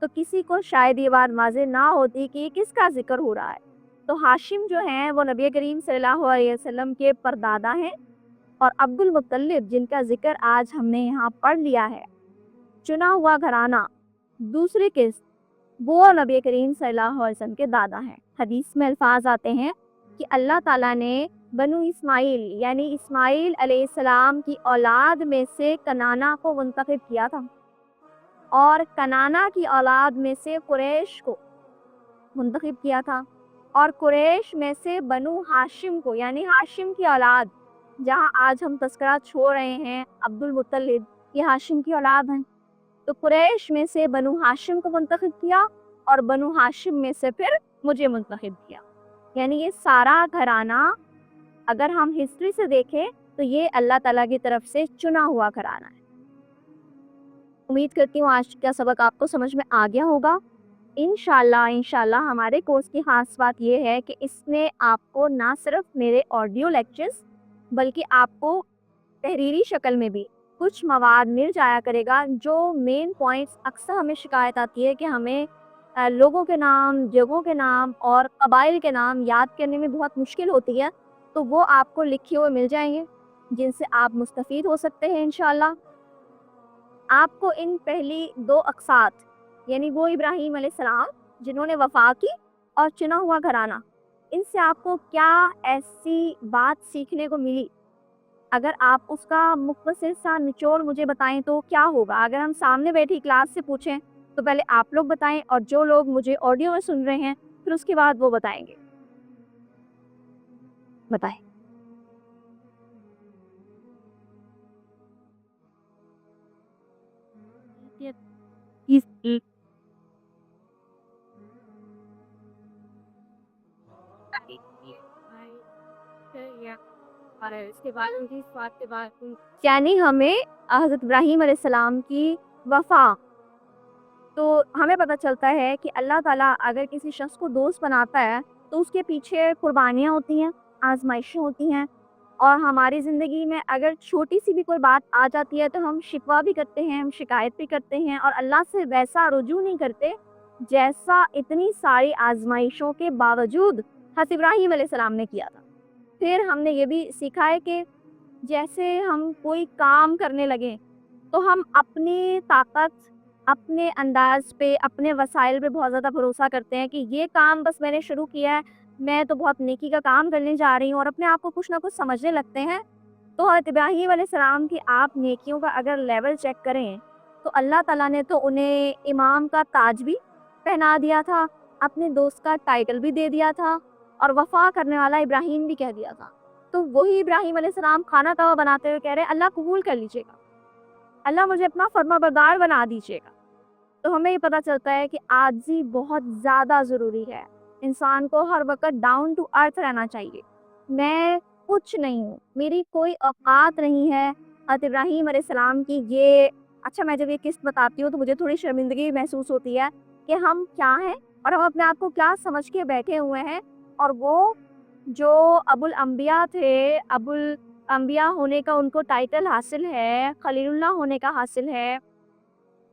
Speaker 1: تو کسی کو شاید یہ بات واضح نہ ہوتی کہ یہ کس کا ذکر ہو رہا ہے۔ تو ہاشم جو ہیں وہ نبی کریم صلی اللہ علیہ وسلم کے پردادا ہیں، اور عبد المطلب جن کا ذکر آج ہم نے یہاں پڑھ لیا ہے، چنا ہوا گھرانہ دوسری قسط، وہ نبی کریم صلی اللہ علیہ وسلم کے دادا ہیں۔ حدیث میں الفاظ آتے ہیں کہ اللہ تعالیٰ نے بنو اسماعیل یعنی اسماعیل علیہ السلام کی اولاد میں سے کنانا کو منتخب کیا تھا، اور کنانا کی اولاد میں سے قریش کو منتخب کیا تھا، اور قریش میں سے بنو ہاشم کو یعنی ہاشم کی اولاد، جہاں آج ہم تذکرہ چھوڑ رہے ہیں عبد المطلب، یہ ہاشم کی اولاد ہیں۔ تو قریش میں سے بنو ہاشم کو منتخب کیا، اور بنو ہاشم میں سے پھر مجھے منتخب کیا، یعنی یہ سارا گھرانہ اگر ہم ہسٹری سے دیکھیں تو یہ اللہ تعالیٰ کی طرف سے چنا ہوا گھرانہ ہے۔ امید کرتی ہوں آج کا سبق آپ کو سمجھ میں آ گیا ہوگا۔ انشاءاللہ ہمارے کورس کی خاص بات یہ ہے کہ اس میں آپ کو نہ صرف میرے آڈیو لیکچرز بلکہ آپ کو تحریری شکل میں بھی کچھ مواد مل جایا کرے گا، جو مین پوائنٹس اکثر ہمیں شکایت آتی ہے کہ ہمیں لوگوں کے نام، جگہوں کے نام اور قبائل کے نام یاد کرنے میں بہت مشکل ہوتی ہے، تو وہ آپ کو لکھے ہوئے مل جائیں گے جن سے آپ مستفید ہو سکتے ہیں انشاءاللہ۔ آپ کو ان پہلی دو اقساط یعنی وہ ابراہیم علیہ السلام جنہوں نے وفا کی اور چنا ہوا گھرانہ، ان سے آپ کو کیا ایسی بات سیکھنے کو ملی، اگر آپ اس کا مختصر سا نچوڑ مجھے بتائیں تو کیا ہوگا؟ اگر ہم سامنے بیٹھی کلاس سے پوچھیں تو پہلے آپ لوگ بتائیں، اور جو لوگ مجھے آڈیو میں سن رہے ہیں پھر اس کے بعد وہ بتائیں گے۔ بتائیں۔ یعنی ہمیں حضرت ابراہیم علیہ السلام کی وفا، تو ہمیں پتہ چلتا ہے کہ اللہ تعالیٰ اگر کسی شخص کو دوست بناتا ہے تو اس کے پیچھے قربانیاں ہوتی ہیں، آزمائشیں ہوتی ہیں، اور ہماری زندگی میں اگر چھوٹی سی بھی کوئی بات آ جاتی ہے تو ہم شکوہ بھی کرتے ہیں، ہم شکایت بھی کرتے ہیں اور اللہ سے ویسا رجوع نہیں کرتے جیسا اتنی ساری آزمائشوں کے باوجود حضرت ابراہیم علیہ السلام نے کیا تھا۔ پھر ہم نے یہ بھی سیکھا ہے کہ جیسے ہم کوئی کام کرنے لگیں تو ہم اپنی طاقت، اپنے انداز پہ، اپنے وسائل پہ بہت زیادہ بھروسہ کرتے ہیں کہ یہ کام بس میں نے شروع کیا ہے، میں تو بہت نیکی کا کام کرنے جا رہی ہوں، اور اپنے آپ کو کچھ نہ کچھ سمجھنے لگتے ہیں۔ تو حضرت ابراہیم علیہ السلام کی آپ نیکیوں کا اگر لیول چیک کریں تو اللہ تعالیٰ نے تو انہیں امام کا تاج بھی پہنا دیا تھا، اپنے دوست کا ٹائٹل بھی دے دیا تھا، اور وفا کرنے والا ابراہیم بھی کہہ دیا تھا۔ تو وہی ابراہیم علیہ السلام کھانا توا بناتے ہوئے کہہ رہے ہیں اللہ قبول کر لیجیے گا، اللہ مجھے اپنا فرما بردار بنا دیجیے گا۔ تو ہمیں یہ پتہ چلتا ہے کہ عاجزی بہت زیادہ ضروری ہے، انسان کو ہر وقت ڈاؤن ٹو ارتھ رہنا چاہیے۔ میں کچھ نہیں ہوں، میری کوئی اوقات نہیں ہے حضرت ابراہیم علیہ السلام کی یہ اچھا میں جب یہ قسط بتاتی ہوں تو مجھے تھوڑی شرمندگی محسوس ہوتی ہے کہ ہم کیا ہیں اور ہم اپنے آپ کو کیا سمجھ کے بیٹھے ہوئے ہیں، اور وہ جو ابو الانبیاء تھے، ابو الانبیاء ہونے کا ان کو ٹائٹل حاصل ہے، خلیل اللہ ہونے کا حاصل ہے،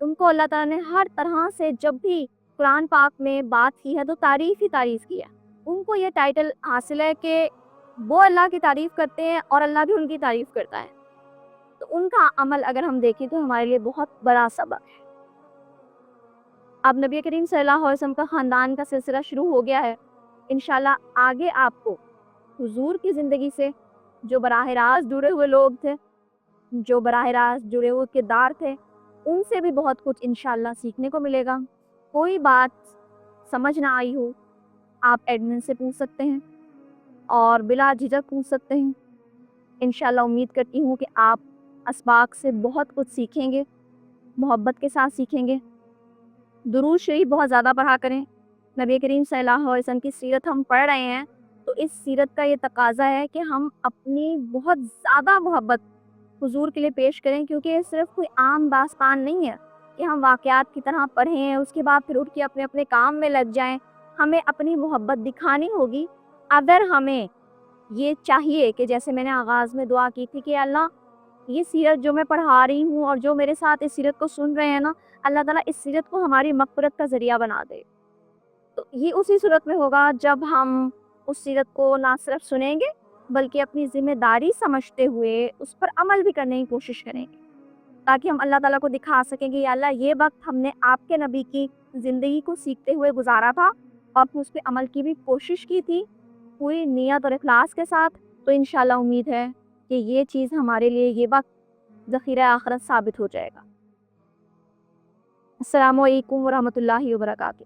Speaker 1: ان کو اللہ تعالیٰ نے ہر طرح سے جب بھی قرآن پاک میں بات کی ہے تو تعریف ہی تعریف کی ہے۔ ان کو یہ ٹائٹل حاصل ہے کہ وہ اللہ کی تعریف کرتے ہیں اور اللہ بھی ان کی تعریف کرتا ہے۔ تو ان کا عمل اگر ہم دیکھیں تو ہمارے لیے بہت بڑا سبق ہے۔ اب نبی کریم صلی اللہ علیہ وسلم کا خاندان کا سلسلہ شروع ہو گیا ہے، انشاءاللہ آگے آپ کو حضور کی زندگی سے جو براہ راست جڑے ہوئے لوگ تھے، جو براہ راست جڑے ہوئے کردار تھے، ان سے بھی بہت کچھ انشاءاللہ سیکھنے کو ملے گا۔ کوئی بات سمجھ نہ آئی ہو آپ ایڈمن سے پوچھ سکتے ہیں اور بلا جھجک پوچھ سکتے ہیں۔ انشاءاللہ امید کرتی ہوں کہ آپ اسباق سے بہت کچھ سیکھیں گے، محبت کے ساتھ سیکھیں گے۔ درود شریف بہت زیادہ پڑھا کریں۔ نبی کریم صلی اللہ علیہ وسلم کی سیرت ہم پڑھ رہے ہیں تو اس سیرت کا یہ تقاضا ہے کہ ہم اپنی بہت زیادہ محبت حضور کے لیے پیش کریں، کیونکہ یہ صرف کوئی عام داستان نہیں ہے کہ ہم واقعات کی طرح پڑھیں اس کے بعد پھر اٹھ کے اپنے اپنے کام میں لگ جائیں۔ ہمیں اپنی محبت دکھانی ہوگی۔ اگر ہمیں یہ چاہیے کہ جیسے میں نے آغاز میں دعا کی تھی کہ اللہ یہ سیرت جو میں پڑھا رہی ہوں اور جو میرے ساتھ اس سیرت کو سن رہے ہیں نا، اللہ تعالیٰ اس سیرت کو ہماری مغفرت کا ذریعہ بنا دے۔ تو یہ اسی صورت میں ہوگا جب ہم اس سیرت کو نہ صرف سنیں گے بلکہ اپنی ذمہ داری سمجھتے ہوئے اس پر عمل بھی کرنے کی کوشش کریں گے، تاکہ ہم اللہ تعالیٰ کو دکھا سکیں کہ یا اللہ یہ وقت ہم نے آپ کے نبی کی زندگی کو سیکھتے ہوئے گزارا تھا اور اس پہ عمل کی بھی کوشش کی تھی پوری نیت اور اخلاص کے ساتھ۔ تو انشاءاللہ امید ہے کہ یہ چیز ہمارے لیے یہ وقت ذخیرہ آخرت ثابت ہو جائے گا۔ السلام علیکم ورحمۃ اللہ وبرکاتہ۔